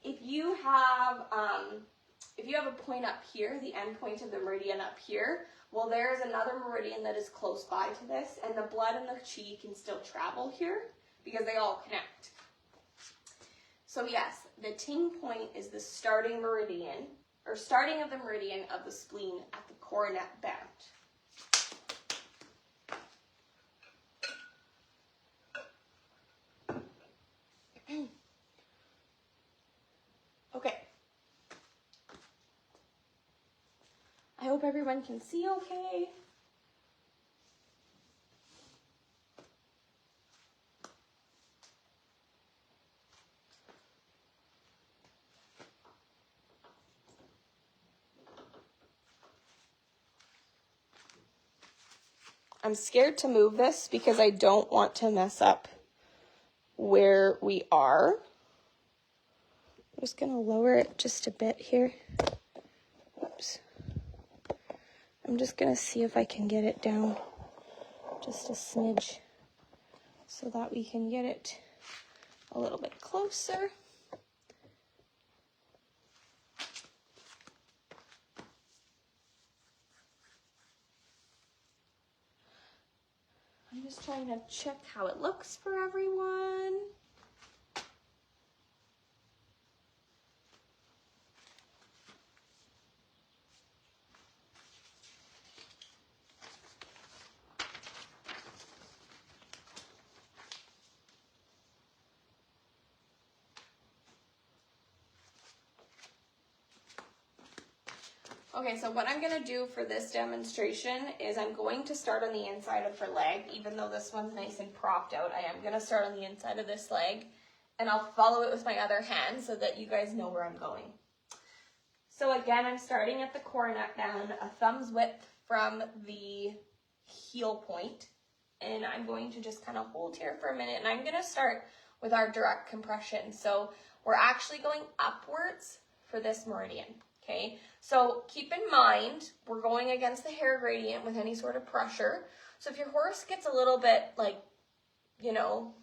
If you have a point up here, the end point of the meridian up here, well, there's another meridian that is close by to this, and the blood and the chi can still travel here because they all connect. So yes, the ting point is the starting meridian, or starting of the meridian of the spleen at the coronet band. hope everyone can see okay. I'm scared to move this because I don't want to mess up where we are. I'm just going to lower it just a bit here. Oops. I'm just going to see if I can get it down just a smidge so that we can get it a little bit closer. I'm just trying to check how it looks for everyone. Okay, so what I'm gonna do for this demonstration is I'm going to start on the inside of her leg. Even though this one's nice and propped out, I am gonna start on the inside of this leg, and I'll follow it with my other hand so that you guys know where I'm going. So again, I'm starting at the coronet band, a thumb's width from the heel point, and I'm going to just kind of hold here for a minute, and I'm gonna start with our direct compression. So we're actually going upwards for this meridian. Okay, so keep in mind, we're going against the hair gradient with any sort of pressure. So if your horse gets a little bit like, you know,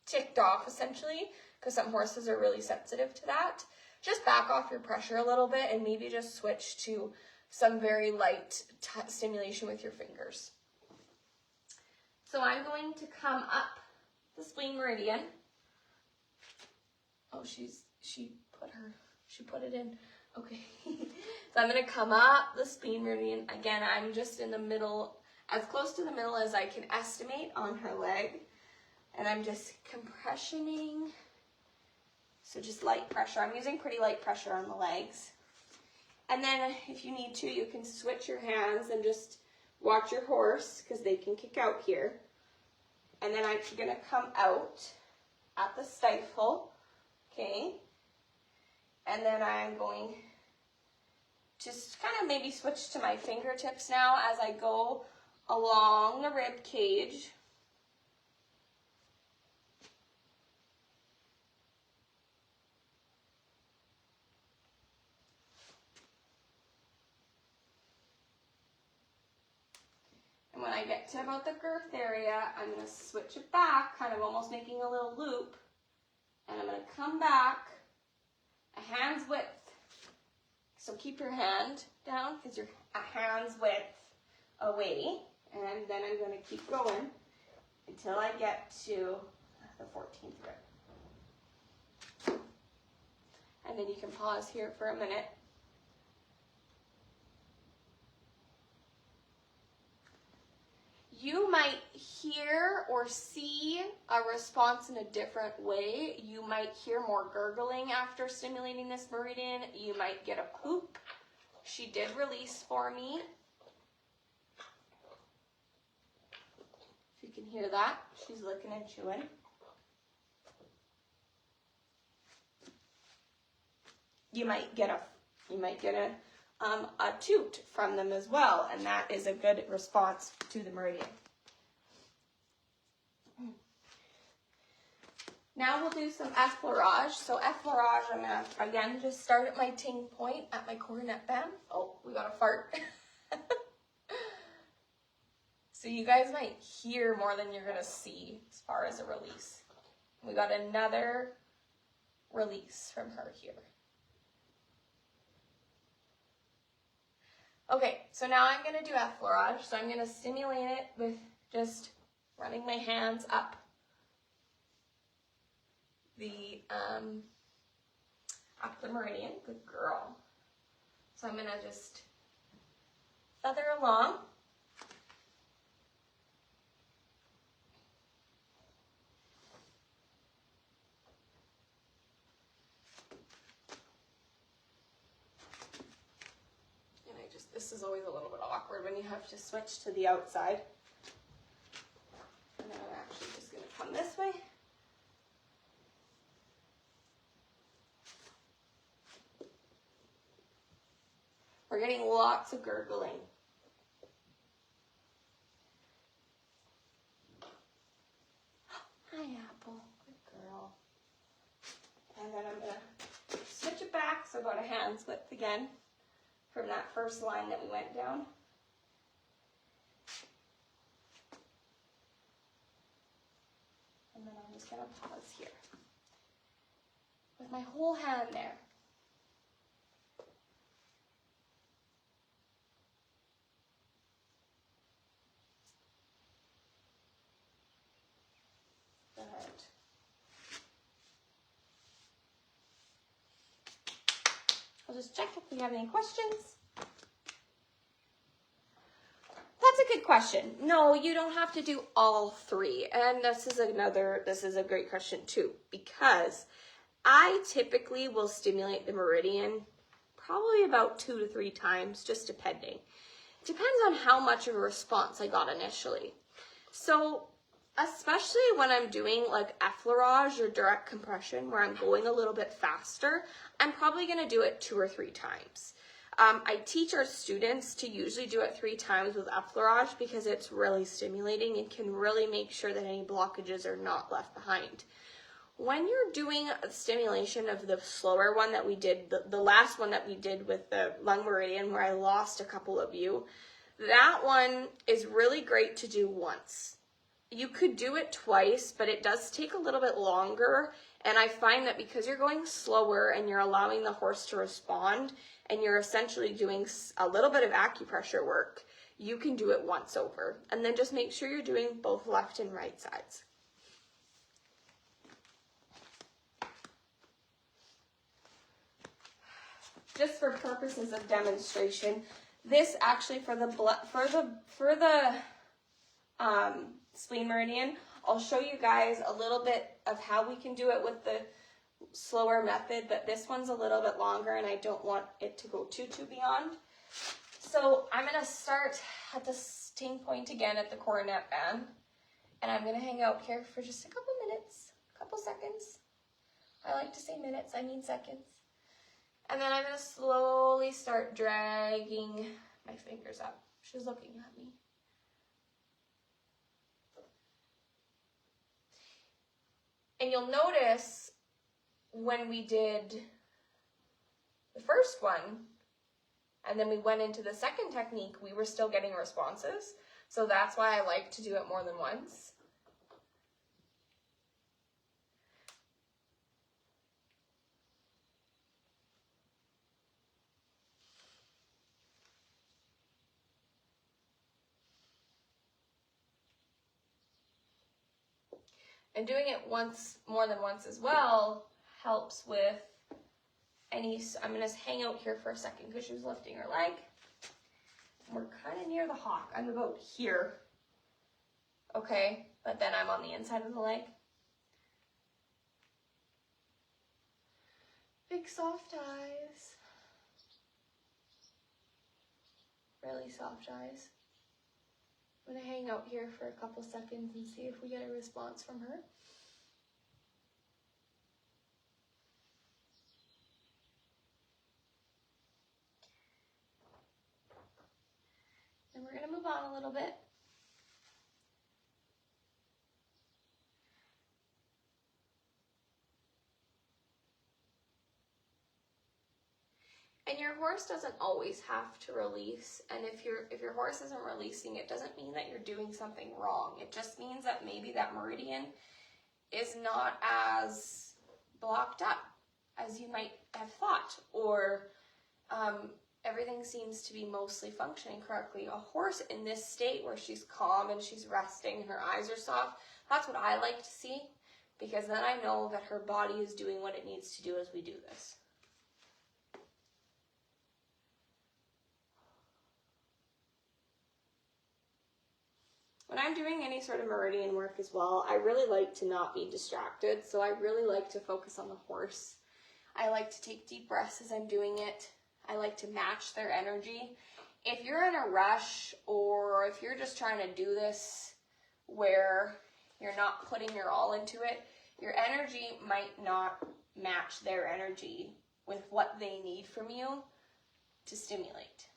ticked off essentially, because some horses are really sensitive to that, just back off your pressure a little bit and maybe just switch to some very light stimulation with your fingers. So I'm going to come up the spleen meridian. Oh, she put it in. Okay, so I'm going to come up the spleen meridian. Again, I'm just in the middle, as close to the middle as I can estimate on her leg. And I'm just compressioning. So just light pressure. I'm using pretty light pressure on the legs. And then if you need to, you can switch your hands and just watch your horse because they can kick out here. And then I'm going to come out at the stifle. Okay. And then I'm going to kind of maybe switch to my fingertips now as I go along the rib cage. And when I get to about the girth area, I'm going to switch it back, kind of almost making a little loop. And I'm going to come back a hand's width. So keep your hand down because you're a hand's width away. And then I'm going to keep going until I get to the 14th rib. And then you can pause here for a minute. You might hear or see a response in a different way. You might hear more gurgling after stimulating this meridian. You might get a poop. She did release for me. If you can hear that, she's licking and chewing. You might get a toot from them as well, and that is a good response to the meridian. Now we'll do some effleurage. So effleurage, I'm going to, again, just start at my ting point at my coronet band. Oh, we got a fart. So you guys might hear more than you're going to see as far as a release. We got another release from her here. Okay, so now I'm going to do effleurage. So I'm going to stimulate it with just running my hands up the meridian. Good girl. So I'm going to just feather along. This is always a little bit awkward when you have to switch to the outside. And then I'm actually just going to come this way. We're getting lots of gurgling. Hi, Apple. Good girl. And then I'm going to switch it back, so about a hand's width again from that first line that we went down. And then I'm just going to pause here with my whole hand there. Good. I'll just check if we have any questions. That's a good question. No, you don't have to do all three. And this is a great question too, because I typically will stimulate the meridian probably about 2 to 3 times, just depending. It depends on how much of a response I got initially. So especially when I'm doing like effleurage or direct compression, where I'm going a little bit faster, I'm probably going to do it 2 or 3 times. I teach our students to usually do it 3 times with effleurage because it's really stimulating and can really make sure that any blockages are not left behind. When you're doing a stimulation of the slower one that we did, the last one that we did with the lung meridian where I lost a couple of you, that one is really great to do once. You could do it twice, but it does take a little bit longer. And I find that because you're going slower and you're allowing the horse to respond and you're essentially doing a little bit of acupressure work, you can do it once over. And then just make sure you're doing both left and right sides. Just for purposes of demonstration, this actually for the spleen meridian, I'll show you guys a little bit of how we can do it with the slower method, but this one's a little bit longer and I don't want it to go too beyond. So I'm going to start at the sting point again at the coronet band, and I'm going to hang out here for just a couple minutes, a couple seconds. I like to say minutes, I mean seconds. And then I'm going to slowly start dragging my fingers up. She's looking at me. And you'll notice when we did the first one, and then we went into the second technique, we were still getting responses. So that's why I like to do it more than once. And doing it more than once as well, helps with any, I'm going to hang out here for a second because she was lifting her leg. We're kind of near the hock. I'm about here. Okay, but then I'm on the inside of the leg. Big soft eyes. Really soft eyes. I'm going to hang out here for a couple seconds and see if we get a response from her. And we're going to move on a little bit. And your horse doesn't always have to release, and if your horse isn't releasing, it doesn't mean that you're doing something wrong. It just means that maybe that meridian is not as blocked up as you might have thought, or everything seems to be mostly functioning correctly. A horse in this state where she's calm and she's resting, her eyes are soft, that's what I like to see, because then I know that her body is doing what it needs to do as we do this. When I'm doing any sort of meridian work as well, I really like to not be distracted, so I really like to focus on the horse. I like to take deep breaths as I'm doing it. I like to match their energy. if you're in a rush or if you're just trying to do this where you're not putting your all into it, your energy might not match their energy with what they need from you to stimulate.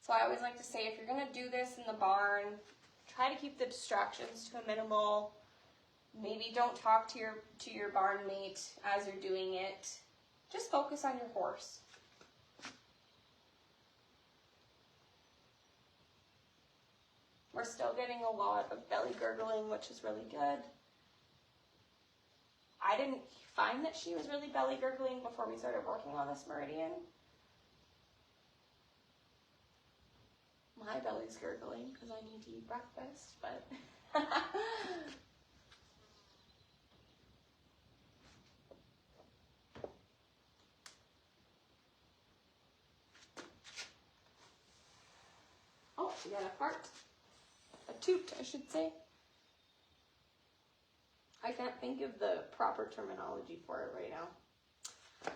So I always like to say, if you're going to do this in the barn, try to keep the distractions to a minimal. Maybe don't talk to your barn mate as you're doing it. Just focus on your horse. We're still getting a lot of belly gurgling, which is really good. I didn't find that she was really belly gurgling before we started working on this Meridian. My belly's gurgling because I need to eat breakfast, but oh, she got a fart. A toot, I should say. I can't think of the proper terminology for it right now.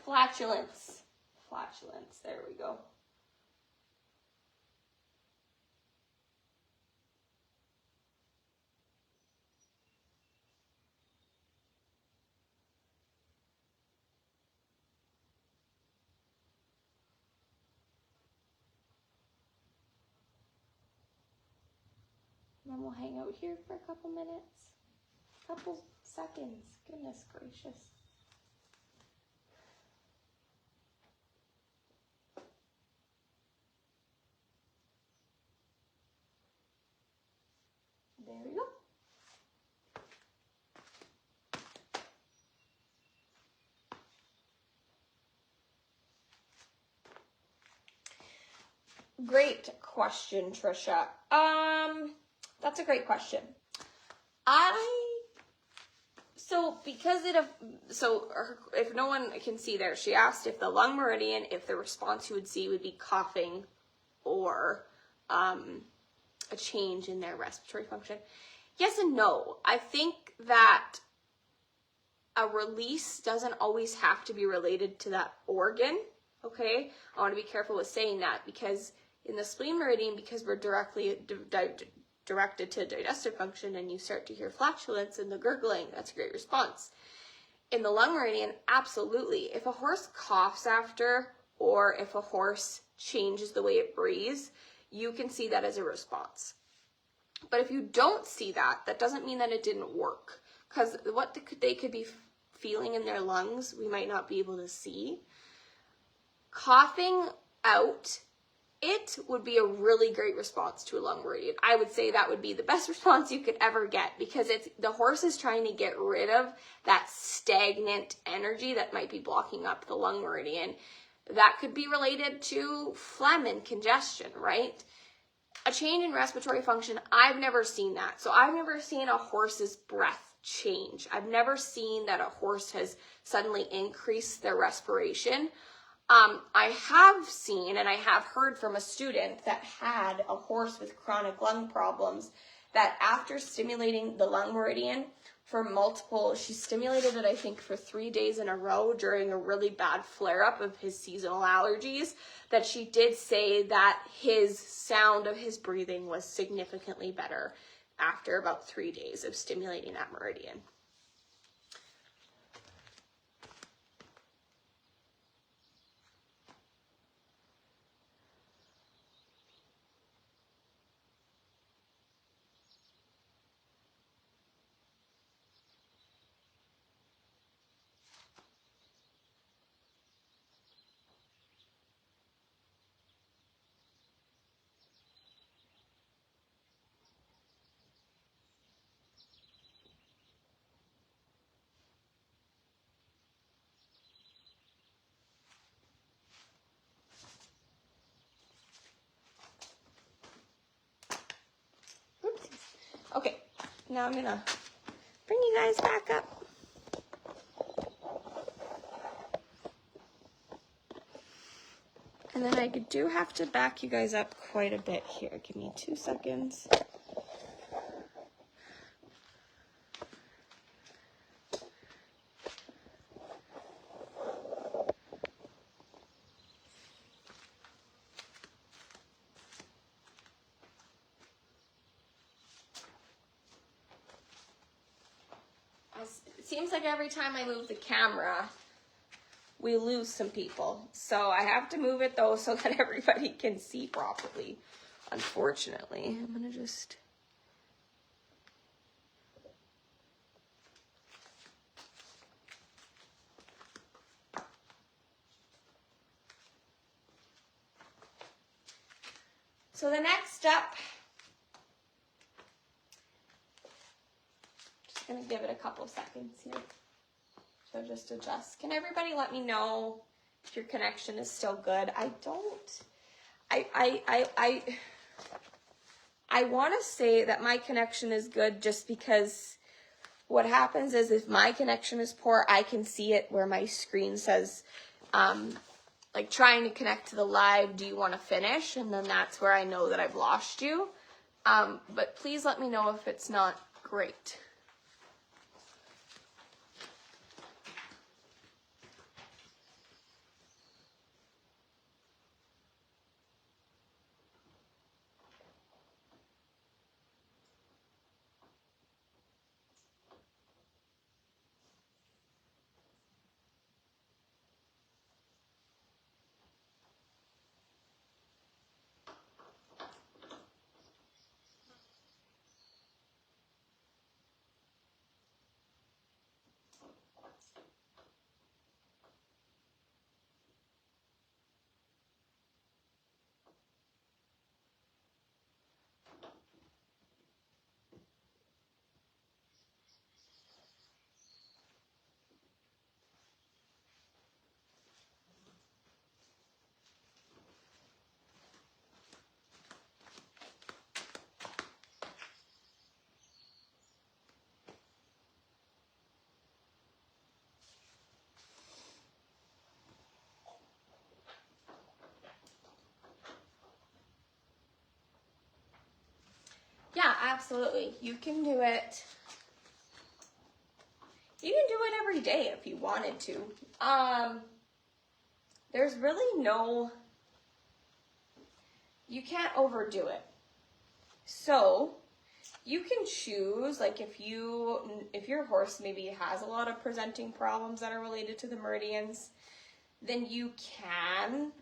Flatulence. Flatulence, there we go. And then we'll hang out here for a couple minutes. Couple seconds. Goodness gracious. There we go. Great question, Trisha. That's a great question. If no one can see there, she asked if the lung meridian, if the response you would see would be coughing or a change in their respiratory function. Yes and no. I think that a release doesn't always have to be related to that organ, okay? I want to be careful with saying that because in the spleen meridian, because we're directly directed to digestive function and you start to hear flatulence and the gurgling, that's a great response. In the lung meridian, absolutely. If a horse coughs after or if a horse changes the way it breathes, you can see that as a response. But if you don't see that, that doesn't mean that it didn't work. Because what they could be feeling in their lungs, we might not be able to see. Coughing out, it would be a really great response to a lung meridian. I would say that would be the best response you could ever get because the horse is trying to get rid of that stagnant energy that might be blocking up the lung meridian. That could be related to phlegm and congestion, right? A change in respiratory function, I've never seen that. So I've never seen a horse's breath change. I've never seen that a horse has suddenly increased their respiration. I have seen and I have heard from a student that had a horse with chronic lung problems that after stimulating the lung meridian she stimulated it, I think, for 3 days in a row during a really bad flare-up of his seasonal allergies, that she did say that his sound of his breathing was significantly better after about 3 days of stimulating that meridian. Okay, now I'm gonna you guys back up. And then I do have to back you guys up quite a bit here. Give me 2 seconds. It seems like every time I move the camera, we lose some people. So I have to move it though so that everybody can see properly. Unfortunately, I'm gonna just... So the next step, just gonna give it a couple seconds here. So just adjust. Can everybody let me know if your connection is still good? I want to say that my connection is good just because what happens is if my connection is poor, I can see it where my screen says, like trying to connect to the live, do you want to finish? And then that's where I know that I've lost you. But please let me know if it's not great. Yeah, absolutely. You can do it. You can do it every day if you wanted to. There's really no, you can't overdo it. So you can choose, like if your horse maybe has a lot of presenting problems that are related to the meridians, then you can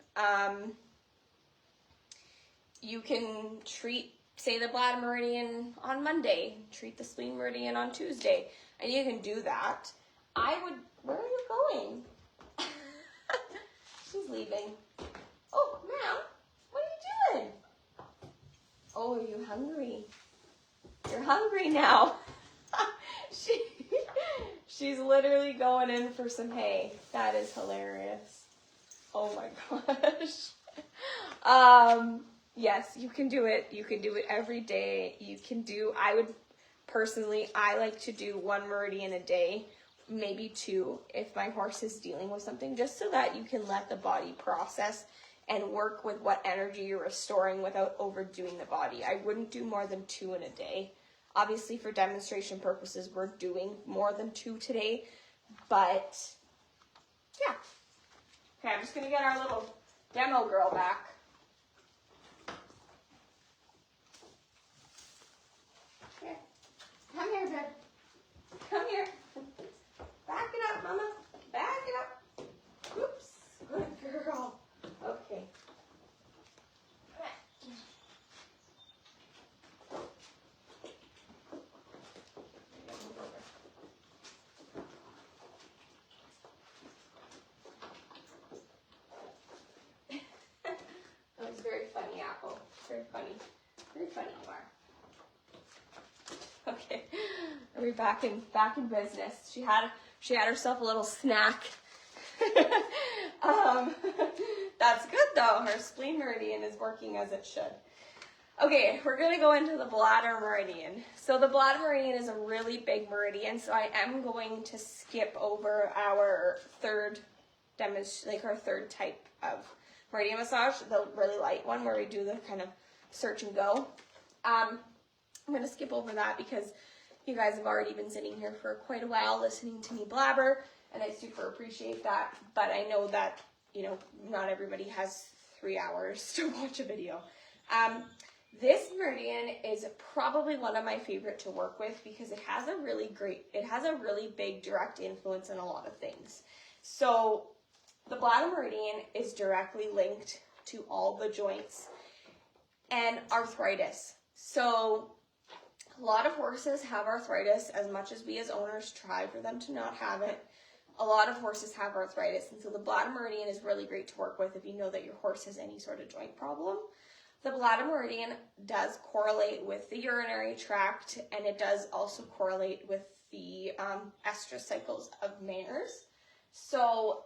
treat, say, the bladder meridian on Monday, treat the spleen meridian on Tuesday, and you can do that. Where are you going? She's leaving. Oh, ma'am, what are you doing? Oh, are you hungry? You're hungry now. She's literally going in for some hay. That is hilarious. Oh my gosh. Yes, you can do it. You can do it every day. I like to do 1 meridian a day, maybe 2 if my horse is dealing with something, just so that you can let the body process and work with what energy you're restoring without overdoing the body. I wouldn't do more than 2 in a day. Obviously, for demonstration purposes, we're doing more than 2 today, but yeah. Okay, I'm just gonna get our little demo girl back. Here. Come here, babe. Come here. Back it up, mama. Back it up. Oops. Good girl. Okay. That was very funny, Apple. Very funny. Very funny you are. Okay, are we back in business? She had herself a little snack. That's good though. Her spleen meridian is working as it should. Okay, we're gonna go into the bladder meridian. So the bladder meridian is a really big meridian, so I am going to skip over our third our third type of meridian massage, the really light one where we do the kind of search and go. I'm gonna skip over that because you guys have already been sitting here for quite a while listening to me blabber, and I super appreciate that, but I know that, you know, not everybody has 3 hours to watch a video. This meridian is probably one of my favorite to work with because it has a really big direct influence on a lot of things. So the bladder meridian is directly linked to all the joints and arthritis. So a lot of horses have arthritis. As much as we as owners try for them to not have it, a lot of horses have arthritis. And so the bladder meridian is really great to work with if you know that your horse has any sort of joint problem. The bladder meridian does correlate with the urinary tract, and it does also correlate with the estrous cycles of mares. So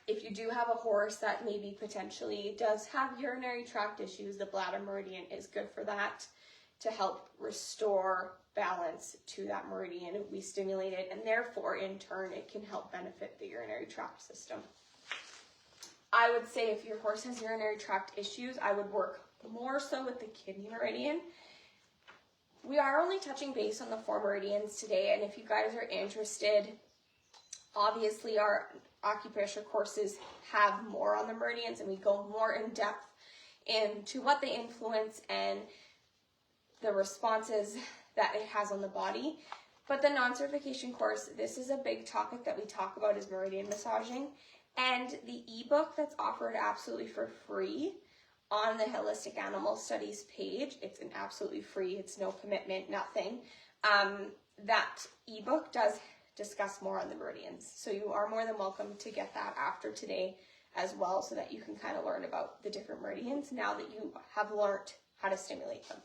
if you do have a horse that maybe potentially does have urinary tract issues, the bladder meridian is good for that, to help restore balance to that meridian. We stimulate it, and therefore in turn it can help benefit the urinary tract system. I would say if your horse has urinary tract issues, I would work more so with the kidney meridian. We are only touching base on the 4 meridians today, and if you guys are interested, obviously our acupressure courses have more on the meridians, and we go more in depth into what they influence and the responses that it has on the body. But the non-certification course, this is a big topic that we talk about, is meridian massaging. And the ebook that's offered absolutely for free on the Holistic Animal Studies page, it's an absolutely free, it's no commitment, nothing. That ebook does discuss more on the meridians. So you are more than welcome to get that after today as well, so that you can kind of learn about the different meridians now that you have learned how to stimulate them.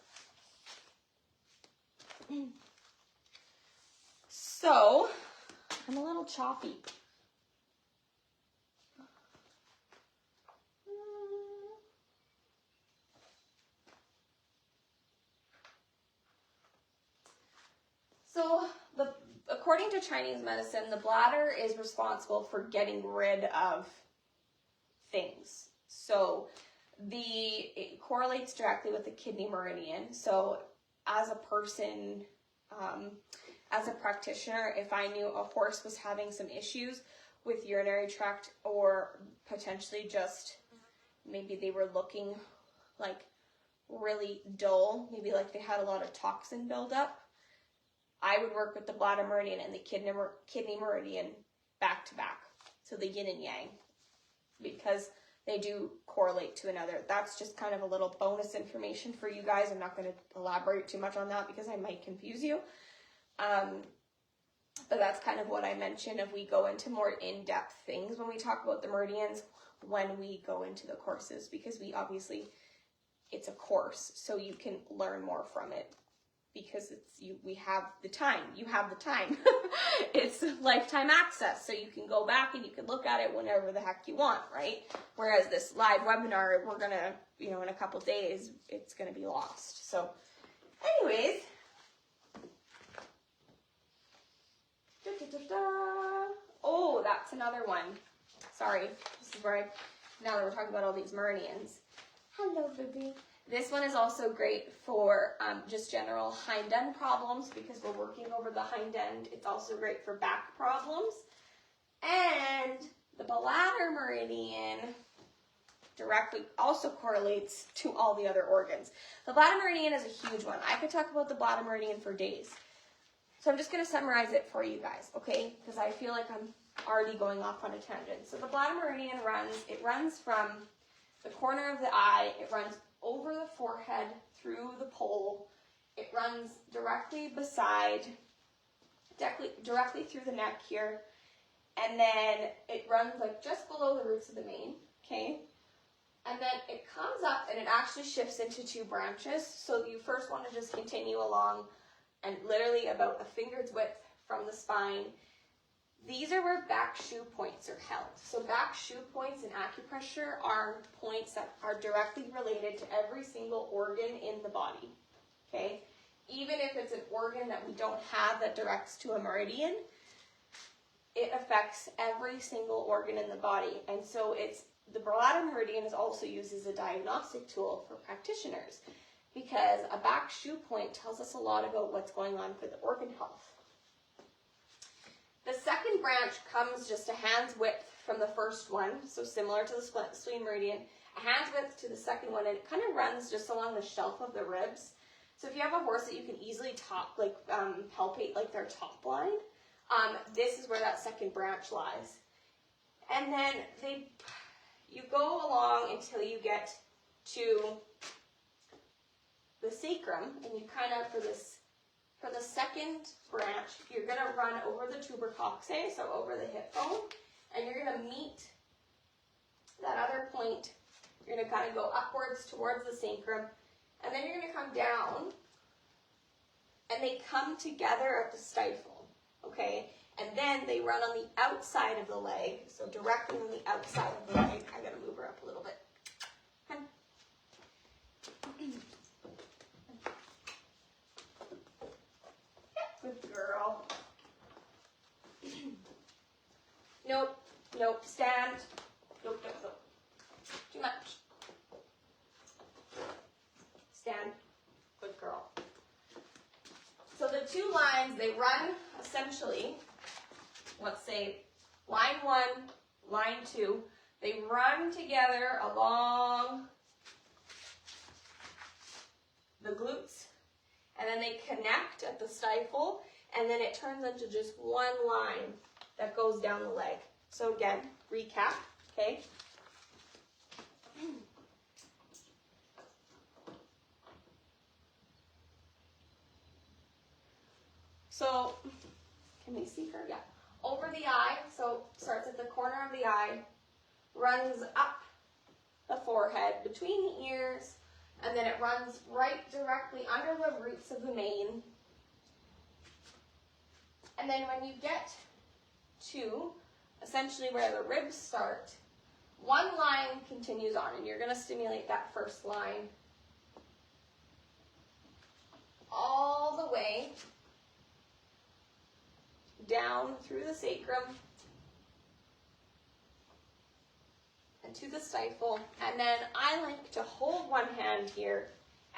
So, I'm a little choppy. So, according to Chinese medicine, the bladder is responsible for getting rid of things. So, it correlates directly with the kidney meridian. So, as a person, as a practitioner, if I knew a horse was having some issues with urinary tract, or potentially just maybe they were looking like really dull, maybe like they had a lot of toxin buildup, I would work with the bladder meridian and the kidney meridian back to back. So the yin and yang, because they do correlate to another. That's just kind of a little bonus information for you guys. I'm not going to elaborate too much on that because I might confuse you. But that's kind of what I mentioned, if we go into more in-depth things when we talk about the meridians, when we go into the courses, because it's a course, so you can learn more from it. Because we have the time. You have the time. It's lifetime access, so you can go back and you can look at it whenever the heck you want, right? Whereas this live webinar, we're gonna, in a couple days, it's gonna be lost. So, anyways, oh, that's another one. Sorry, this is where now that we're talking about all these meridians. Hello, baby. This one is also great for just general hind end problems, because we're working over the hind end. It's also great for back problems. And the bladder meridian directly also correlates to all the other organs. The bladder meridian is a huge one. I could talk about the bladder meridian for days. So I'm just going to summarize it for you guys, okay? Because I feel like I'm already going off on a tangent. So the bladder meridian runs from the corner of the eye, it runs over the forehead, through the pole. It runs directly through the neck here, and then it runs like just below the roots of the mane, okay? And then it comes up and it actually shifts into 2 branches. So you first want to just continue along, and literally about a finger's width from the spine, These are where back shoe points are held. So back shoe points in acupressure are points that are directly related to every single organ in the body, okay? Even if it's an organ that we don't have that directs to a meridian, it affects every single organ in the body. And so the bladder meridian is also used as a diagnostic tool for practitioners because a back shoe point tells us a lot about what's going on for the organ health. The second branch comes just a hand's width from the first one, so similar to the spleen meridian, a hand's width to the second one, and it kind of runs just along the shelf of the ribs. So if you have a horse that you can easily palpate like their top line, this is where that second branch lies. And then you go along until you get to the sacrum, and you kind of, for the second branch, you're going to run over the tubercocci, so over the hip bone, and you're going to meet that other point. You're going to kind of go upwards towards the sacrum, and then you're going to come down, and they come together at the stifle, okay? And then they run on the outside of the leg, so directly on the outside of the leg. I got to move her up a little bit. Come. Good girl. Nope, nope, stand. Nope, nope, nope. Too much. Stand. Good girl. So the two lines, they run essentially, let's say line 1, line 2, they run together along the glutes, and then they connect at the stifle, and then it turns into just one line that goes down the leg. So again, recap, okay? So, can we see her? Yeah. Over the eye, so starts at the corner of the eye, runs up the forehead, between the ears, and then it runs right directly under the roots of the mane. And then when you get to essentially where the ribs start, one line continues on, and you're going to stimulate that first line all the way down through the sacrum and to the stifle, and then I like to hold one hand here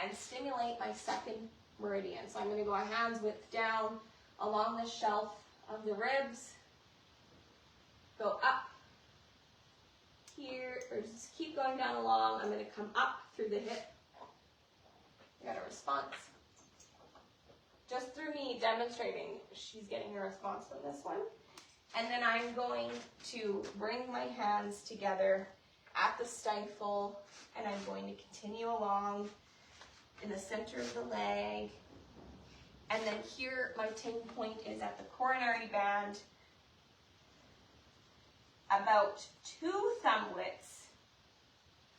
and stimulate my second meridian. So I'm going to go a hand's width down along the shelf of the ribs, go up here, or just keep going down along. I'm going to come up through the hip. I got a response. Just through me demonstrating, she's getting a response from this one. And then I'm going to bring my hands together at the stifle, and I'm going to continue along in the center of the leg. And then here, my ting point is at the coronary band, about 2 thumb widths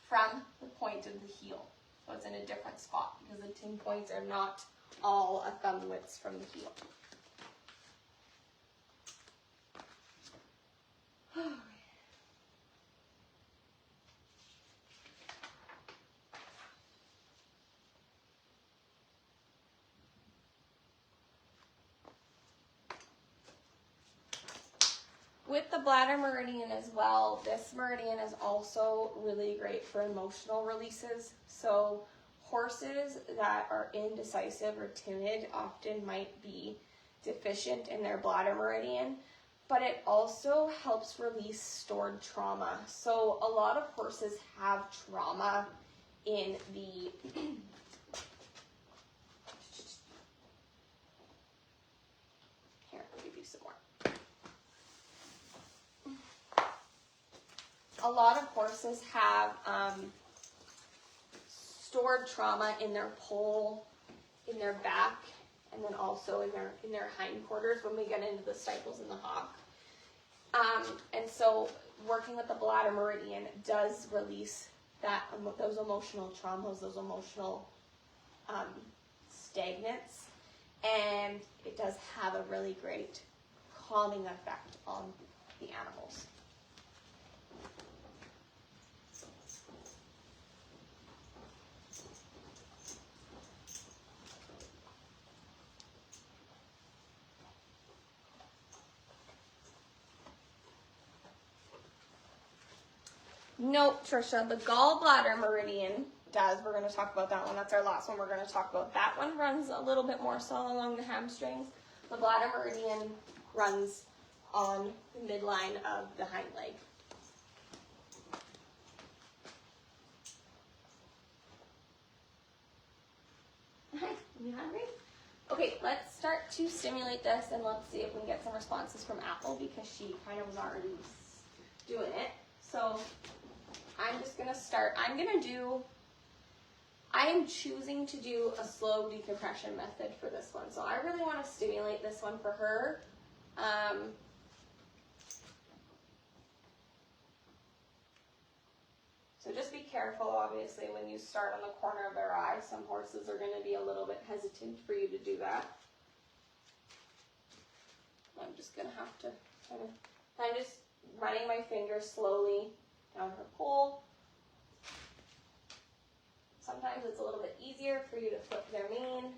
from the point of the heel. So it's in a different spot because the ting points are not all a thumb width from the heel. With the bladder meridian as well, this meridian is also really great for emotional releases. So horses that are indecisive or timid often might be deficient in their bladder meridian, but it also helps release stored trauma. So a lot of horses have trauma in the here, I'll give you some more. A lot of horses have stored trauma in their poll, in their back, and then also in their hindquarters when we get into the stifles and the hock. And so working with the bladder meridian does release those emotional traumas, those emotional stagnants, and it does have a really great calming effect on the animals. Nope, Trisha, the gallbladder meridian does. We're going to talk about that one. That's our last one we're going to talk about. That one runs a little bit more so along the hamstrings. The bladder meridian runs on the midline of the hind leg. Hi, you hungry? Okay, let's start to stimulate this and let's see if we can get some responses from Apple because she kind of was already doing it. So I'm just gonna start. I am choosing to do a slow decompression method for this one. So I really want to stimulate this one for her. So just be careful, obviously, when you start on the corner of their eye. Some horses are going to be a little bit hesitant for you to do that. I'm just going to have to I'm just running my fingers slowly down her pole. Sometimes it's a little bit easier for you to flip their mane.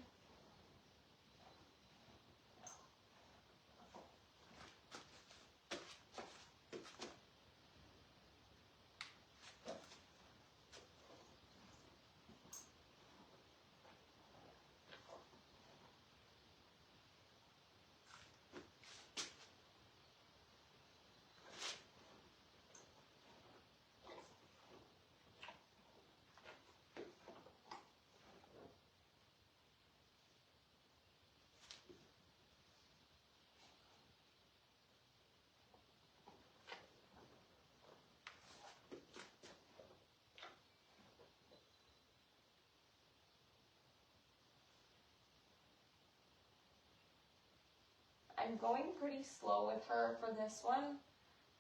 I'm going pretty slow with her for this one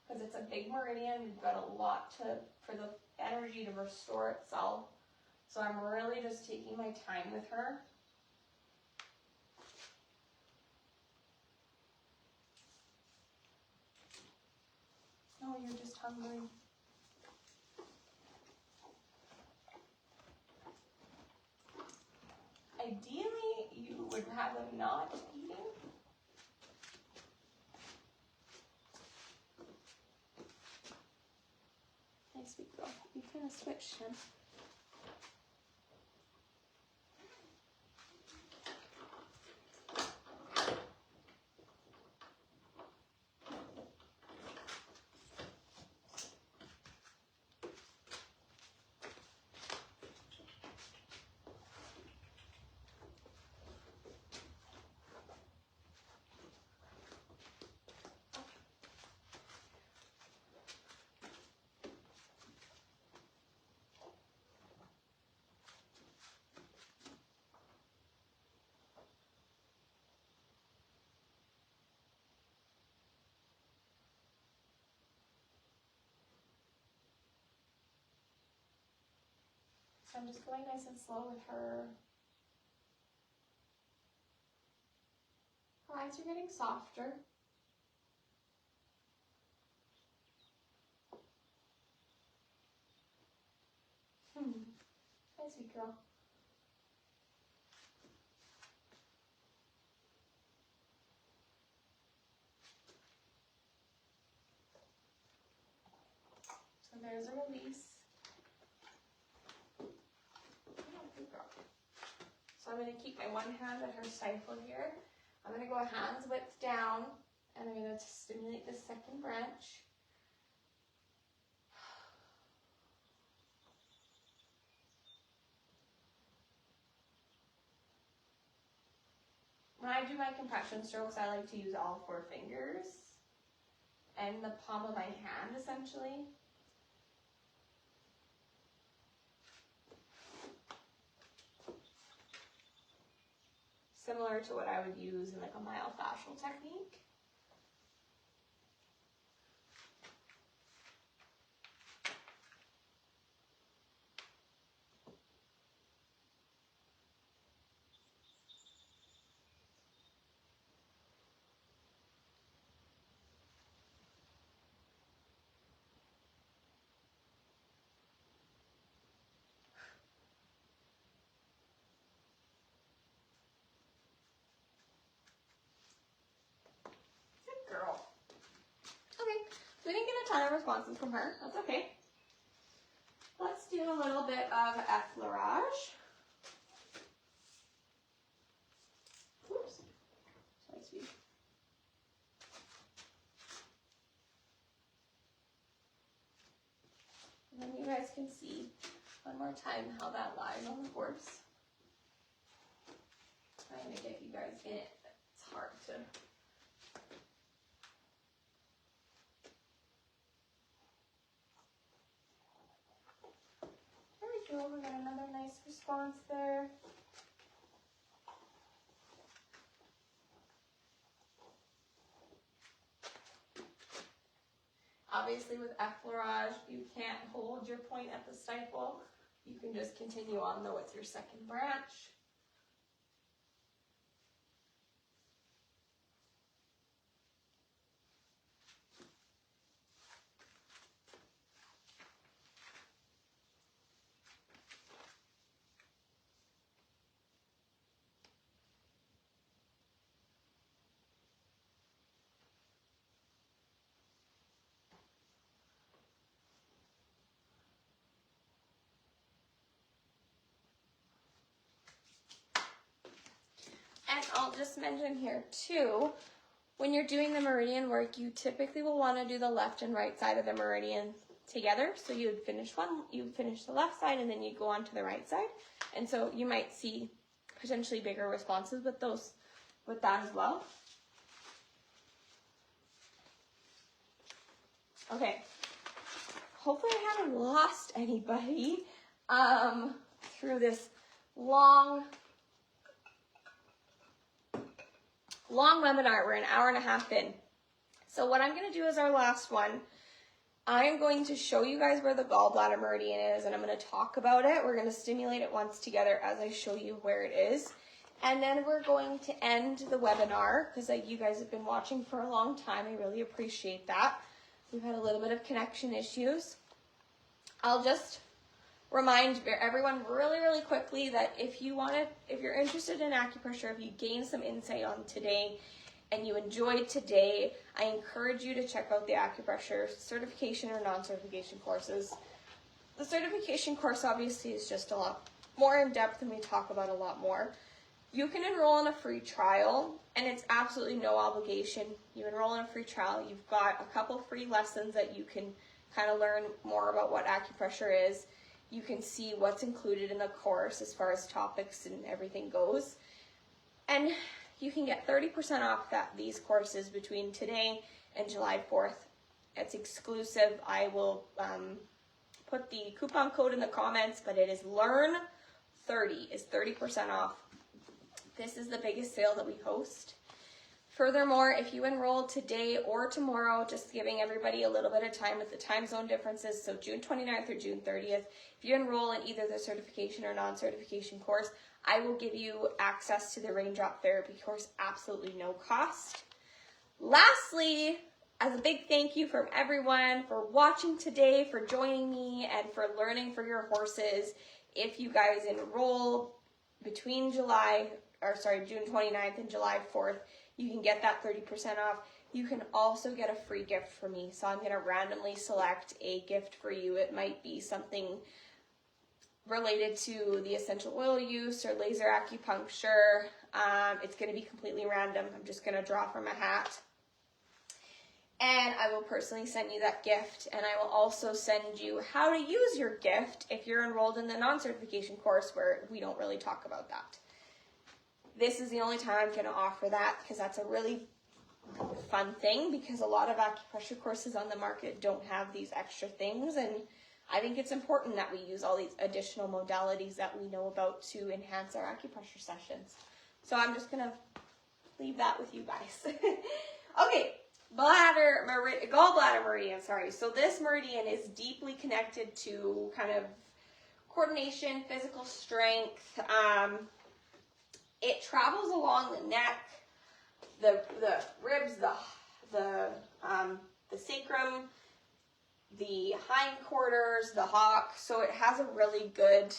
because it's a big meridian. We've got a lot for the energy to restore itself. So I'm really just taking my time with her. Oh, you're just hungry. Ideally, you would have them not eating. Nice big girl. You kind of switched him. So I'm just going nice and slow with her. Her eyes are getting softer. Hi, sweet girl. So there's a release. Good girl. So I'm going to keep my one hand at her stifle here. I'm going to go hands width down, and I'm going to stimulate the second branch. When I do my compression strokes, I like to use all 4 fingers and the palm of my hand, essentially. Similar to what I would use in like a myofascial technique. ton of responses from her. That's okay. Let's do a little bit of effleurage. Oops. Sorry, sweetie. And then you guys can see one more time how that lies on the horse. Trying to get you guys in it, but it's hard to. There we go, we got another nice response there. Obviously with effleurage, you can't hold your point at the stifle. You can just continue on though with your second branch. And I'll just mention here too, when you're doing the meridian work, you typically will want to do the left and right side of the meridian together. So you would finish one, you would finish the left side, and then you go on to the right side. And so you might see potentially bigger responses with that as well. Okay. Hopefully I haven't lost anybody through this long webinar. We're an hour and a half in. So what I'm going to do is our last one. I am going to show you guys where the gallbladder meridian is, and I'm going to talk about it. We're going to stimulate it once together as I show you where it is. And then we're going to end the webinar because you guys have been watching for a long time. I really appreciate that. We've had a little bit of connection issues. I'll just remind everyone really, really quickly that if you're interested in acupressure, if you gain some insight on today and you enjoyed today, I encourage you to check out the acupressure certification or non-certification courses. The certification course obviously is just a lot more in depth and we talk about a lot more. You can enroll in a free trial and it's absolutely no obligation. You enroll in a free trial, you've got a couple free lessons that you can kind of learn more about what acupressure is. You can see what's included in the course as far as topics and everything goes. And you can get 30% off these courses between today and July 4th. It's exclusive. I will put the coupon code in the comments, but it is LEARN30 is 30% off. This is the biggest sale that we host. Furthermore, if you enroll today or tomorrow, just giving everybody a little bit of time with the time zone differences, so June 29th or June 30th, if you enroll in either the certification or non-certification course, I will give you access to the raindrop therapy course, absolutely no cost. Lastly, as a big thank you from everyone for watching today, for joining me, and for learning for your horses. If you guys enroll between June 29th and July 4th, you can get that 30% off. You can also get a free gift from me. So I'm going to randomly select a gift for you. It might be something related to the essential oil use or laser acupuncture. It's going to be completely random. I'm just going to draw from a hat. And I will personally send you that gift. And I will also send you how to use your gift if you're enrolled in the non-certification course where we don't really talk about that. This is the only time I'm going to offer that because that's a really fun thing because a lot of acupressure courses on the market don't have these extra things, and I think it's important that we use all these additional modalities that we know about to enhance our acupressure sessions. So I'm just going to leave that with you guys. Okay, gallbladder meridian, sorry. So this meridian is deeply connected to kind of coordination, physical strength. It travels along the neck, the ribs, the sacrum, the hindquarters, the hock. So it has a really good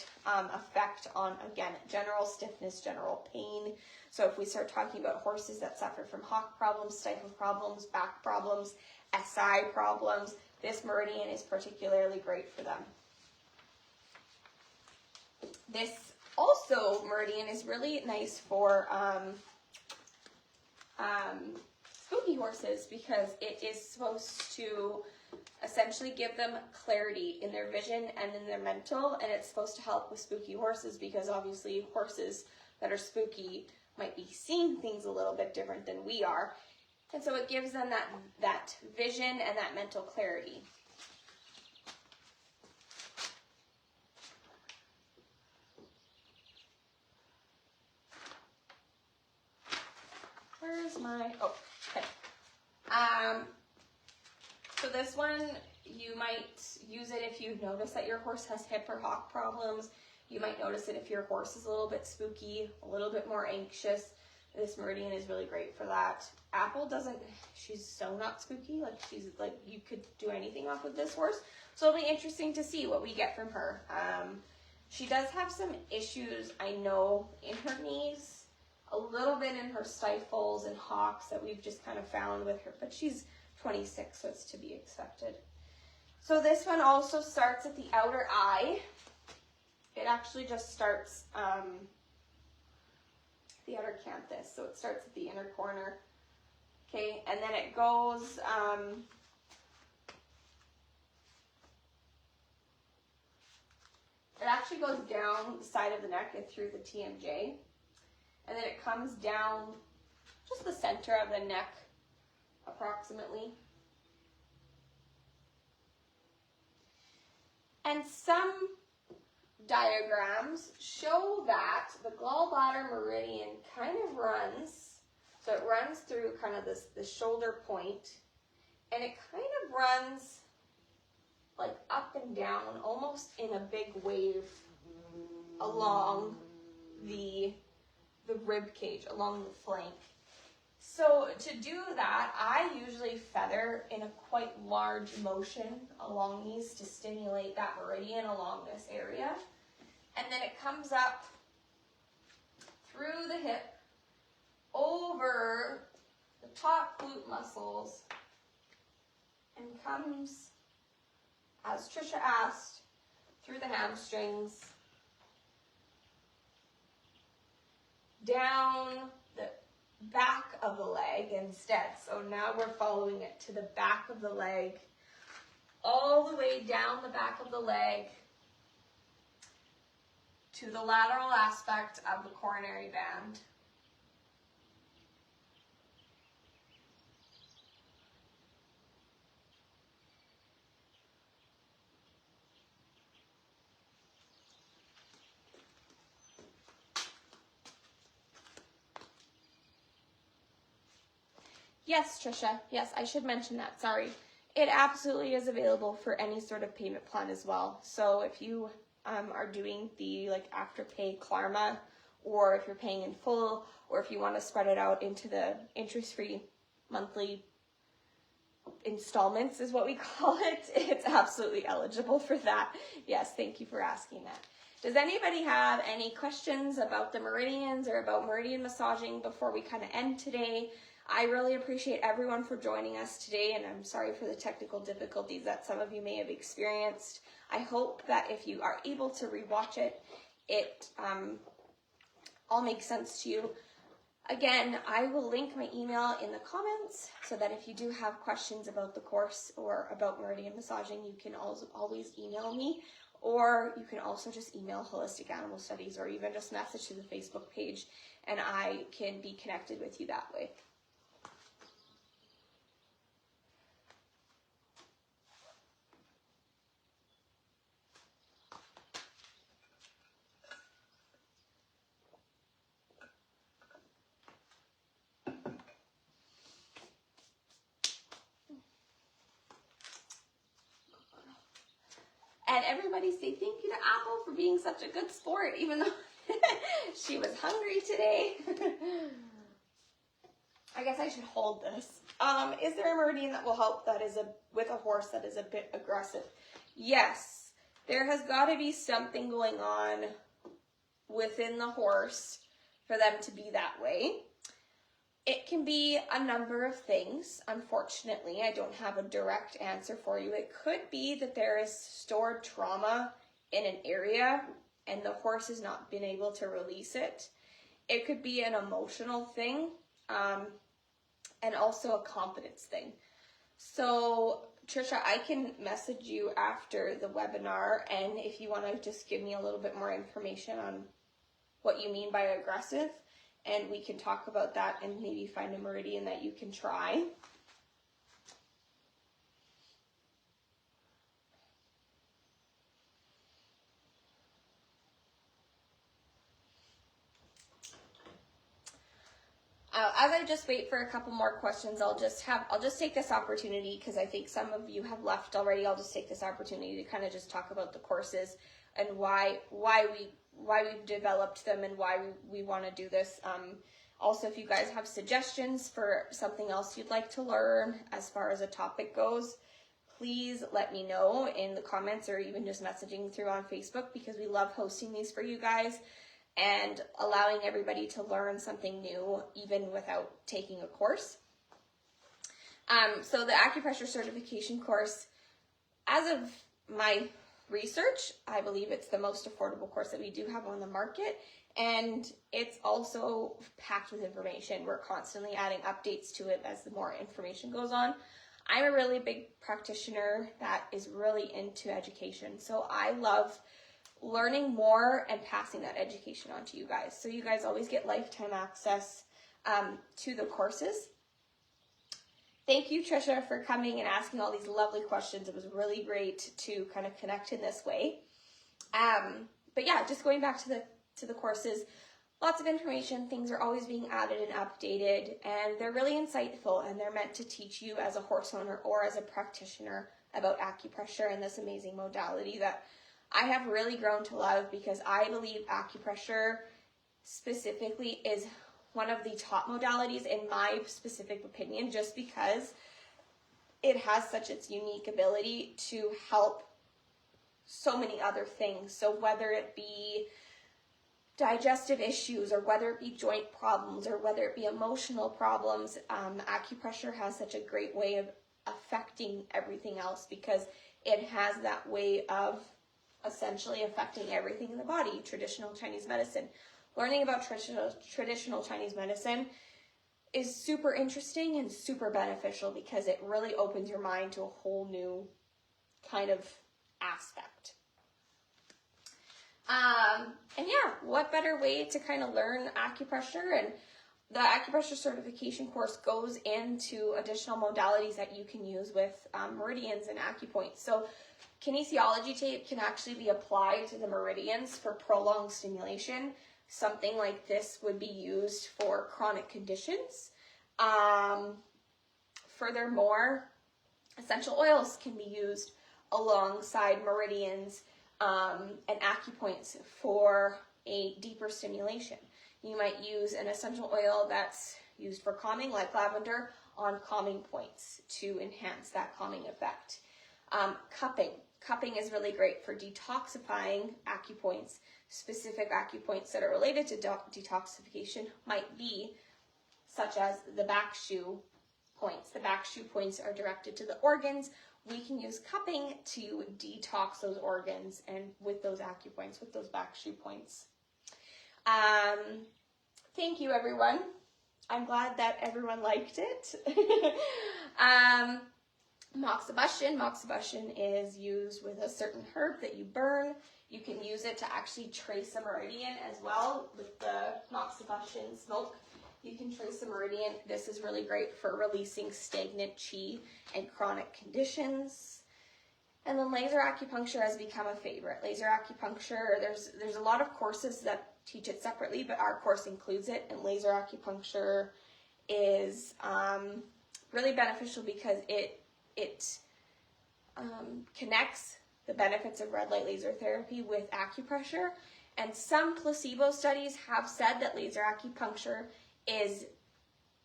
effect on, again, general stiffness, general pain. So if we start talking about horses that suffer from hock problems, stifle problems, back problems, SI problems, this Meridian is particularly great for them. This also, Meridian is really nice for spooky horses because it is supposed to essentially give them clarity in their vision and in their mental, and it's supposed to help with spooky horses because obviously horses that are spooky might be seeing things a little bit different than we are, and so it gives them that vision and that mental clarity. Where's my, oh, okay. So this one, you might use it if you notice that your horse has hip or hock problems. You might notice it if your horse is a little bit spooky, a little bit more anxious. This Meridian is really great for that. Apple doesn't, she's so not spooky. Like she's like, you could do anything off of this horse. So it'll be interesting to see what we get from her. She does have some issues, I know, in her knees, a little bit in her stifles and hocks that we've just kind of found with her, but she's 26, so it's to be expected. So this one also starts at the outer eye. It actually just starts the outer canthus, so it starts at the inner corner. Okay, and then it goes it actually goes down the side of the neck and through the TMJ, and then it comes down just the center of the neck approximately. And some diagrams show that the gallbladder meridian kind of runs, so it runs through kind of this shoulder point, and it kind of runs like up and down, almost in a big wave along the rib cage, along the flank. So to do that, I usually feather in a quite large motion along these to stimulate that meridian along this area. And then it comes up through the hip, over the top glute muscles, and comes, as Trisha asked, through the hamstrings, down the back of the leg instead. So now we're following it to the back of the leg, all the way down the back of the leg to the lateral aspect of the coronary band. Yes, Trisha. Yes, I should mention that. Sorry. It absolutely is available for any sort of payment plan as well. So if you are doing the Afterpay Klarma, or if you're paying in full, or if you want to spread it out into the interest-free monthly installments is what we call it, it's absolutely eligible for that. Yes, thank you for asking that. Does anybody have any questions about the meridians or about meridian massaging before we kind of end today? I really appreciate everyone for joining us today, and I'm sorry for the technical difficulties that some of you may have experienced. I hope that if you are able to rewatch it, it all makes sense to you. Again, I will link my email in the comments so that if you do have questions about the course or about meridian massaging, you can always email me, or you can also just email Holistic Animal Studies, or even just message to the Facebook page, and I can be connected with you that way. And everybody say thank you to Apple for being such a good sport, even though she was hungry today. I guess I should hold this. Is there a meridian that will help that is with a horse that is a bit aggressive? Yes, there has got to be something going on within the horse for them to be that way. It can be a number of things. Unfortunately, I don't have a direct answer for you. It could be that there is stored trauma in an area and the horse has not been able to release it. It could be an emotional thing, and also a confidence thing. So, Trisha, I can message you after the webinar, and if you want to just give me a little bit more information on what you mean by aggressive, and we can talk about that and maybe find a Meridian that you can try. As I just wait for a couple more questions, I'll just take this opportunity, because I think some of you have left already. I'll just take this opportunity to kind of just talk about the courses and why we've developed them and why we want to do this. Also, if you guys have suggestions for something else you'd like to learn as far as a topic goes, please let me know in the comments or even just messaging through on Facebook, because we love hosting these for you guys and allowing everybody to learn something new even without taking a course. So the acupressure certification course, as of my research, I believe it's the most affordable course that we do have on the market, and it's also packed with information. We're constantly adding updates to it as the more information goes on. I'm a really big practitioner that is really into education, so I love learning more and passing that education on to you guys. So you guys always get lifetime access to the courses. Thank you, Trisha, for coming and asking all these lovely questions. It was really great to kind of connect in this way. But yeah, just going back to the courses, lots of information. Things are always being added and updated, and they're really insightful, and they're meant to teach you as a horse owner or as a practitioner about acupressure and this amazing modality that I have really grown to love, because I believe acupressure specifically is one of the top modalities in my specific opinion, just because it has such its unique ability to help so many other things. So whether it be digestive issues, or whether it be joint problems, or whether it be emotional problems, acupressure has such a great way of affecting everything else, because it has that way of essentially affecting everything in the body. Traditional Chinese medicine. Learning about traditional Chinese medicine is super interesting and super beneficial, because it really opens your mind to a whole new kind of aspect. And yeah, what better way to kind of learn acupressure? And the acupressure certification course goes into additional modalities that you can use with meridians and acupoints. So kinesiology tape can actually be applied to the meridians for prolonged stimulation. Something like this would be used for chronic conditions. Furthermore, essential oils can be used alongside meridians and acupoints for a deeper stimulation. You might use an essential oil that's used for calming, like lavender, on calming points to enhance that calming effect. Cupping is really great for detoxifying acupoints. Specific acupoints that are related to detoxification might be such as the back shoe points. The back shoe points are directed to the organs. We can use cupping to detox those organs, and with those acupoints, with those back shoe points. Thank you, everyone. I'm glad that everyone liked it. Moxibustion is used with a certain herb that you burn. You can use it to actually trace a meridian as well. With the moxibustion smoke, you can trace a meridian. This is really great for releasing stagnant qi and chronic conditions. And then laser acupuncture has become a favorite. Laser acupuncture, there's a lot of courses that teach it separately, but our course includes it. And laser acupuncture is really beneficial, because it connects the benefits of red light laser therapy with acupressure. And some placebo studies have said that laser acupuncture is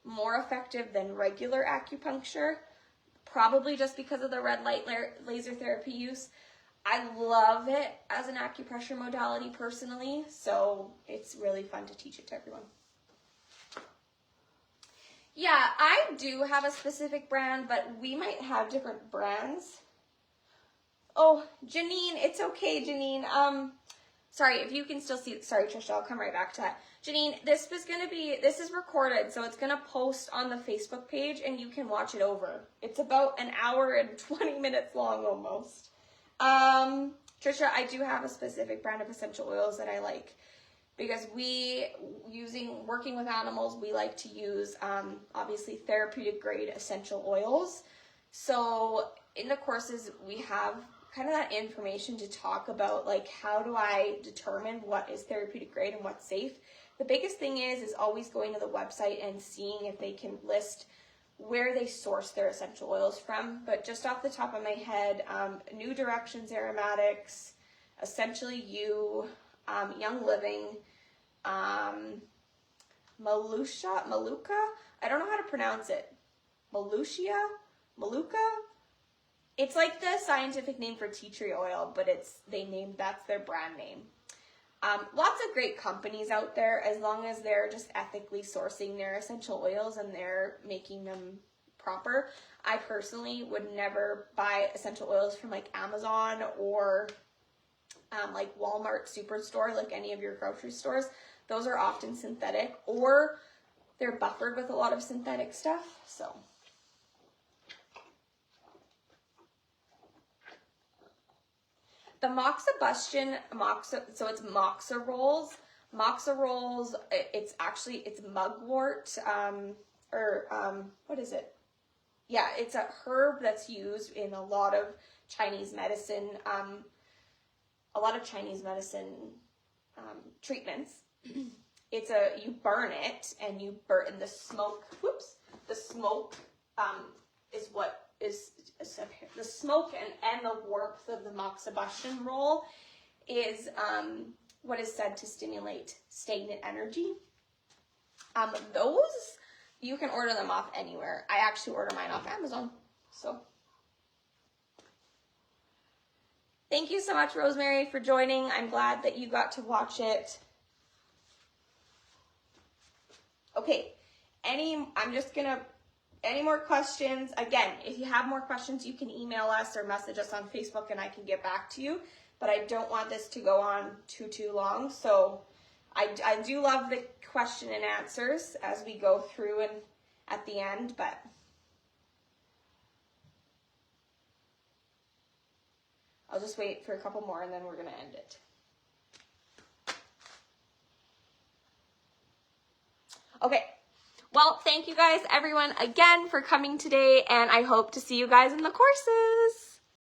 more effective than regular acupuncture, probably just because of the red light laser therapy use. I love it as an acupressure modality personally, so it's really fun to teach it to everyone. Yeah, I do have a specific brand, but we might have different brands. Oh, Janine, it's okay, Janine. Sorry, if you can still see, sorry, Trisha, I'll come right back to that. Janine, this is recorded, so it's gonna post on the Facebook page and you can watch it over. It's about an hour and 20 minutes long almost. Trisha, I do have a specific brand of essential oils that I like because working with animals, we like to use, obviously therapeutic grade essential oils. So in the courses, we have kind of that information to talk about, like, how do I determine what is therapeutic grade and what's safe. The biggest thing is always going to the website and seeing if they can list where they source their essential oils from. But just off the top of my head, New Directions Aromatics, Essentially You, Young Living, Maluka, I don't know how to pronounce it. Maluka? It's like the scientific name for tea tree oil, but that's their brand name. Lots of great companies out there, as long as they're just ethically sourcing their essential oils and they're making them proper. I personally would never buy essential oils from like Amazon or like Walmart Superstore, like any of your grocery stores. Those are often synthetic, or they're buffered with a lot of synthetic stuff. So the Moxibustion, so it's Moxa rolls. Moxa rolls, it's mugwort, what is it? Yeah, it's a herb that's used in a lot of Chinese medicine, treatments. You burn it and you burn the smoke. The smoke is what is the smoke and the warmth of the Moxibustion roll is what is said to stimulate stagnant energy. Those, you can order them off anywhere. I actually order mine off Amazon. So thank you so much, Rosemary, for joining. I'm glad that you got to watch it. Okay, any more questions? Again, if you have more questions, you can email us or message us on Facebook and I can get back to you. But I don't want this to go on too long. So I do love the question and answers as we go through and at the end, but I'll just wait for a couple more and then we're gonna end it. Okay. Well, thank you guys, everyone, again for coming today, and I hope to see you guys in the courses.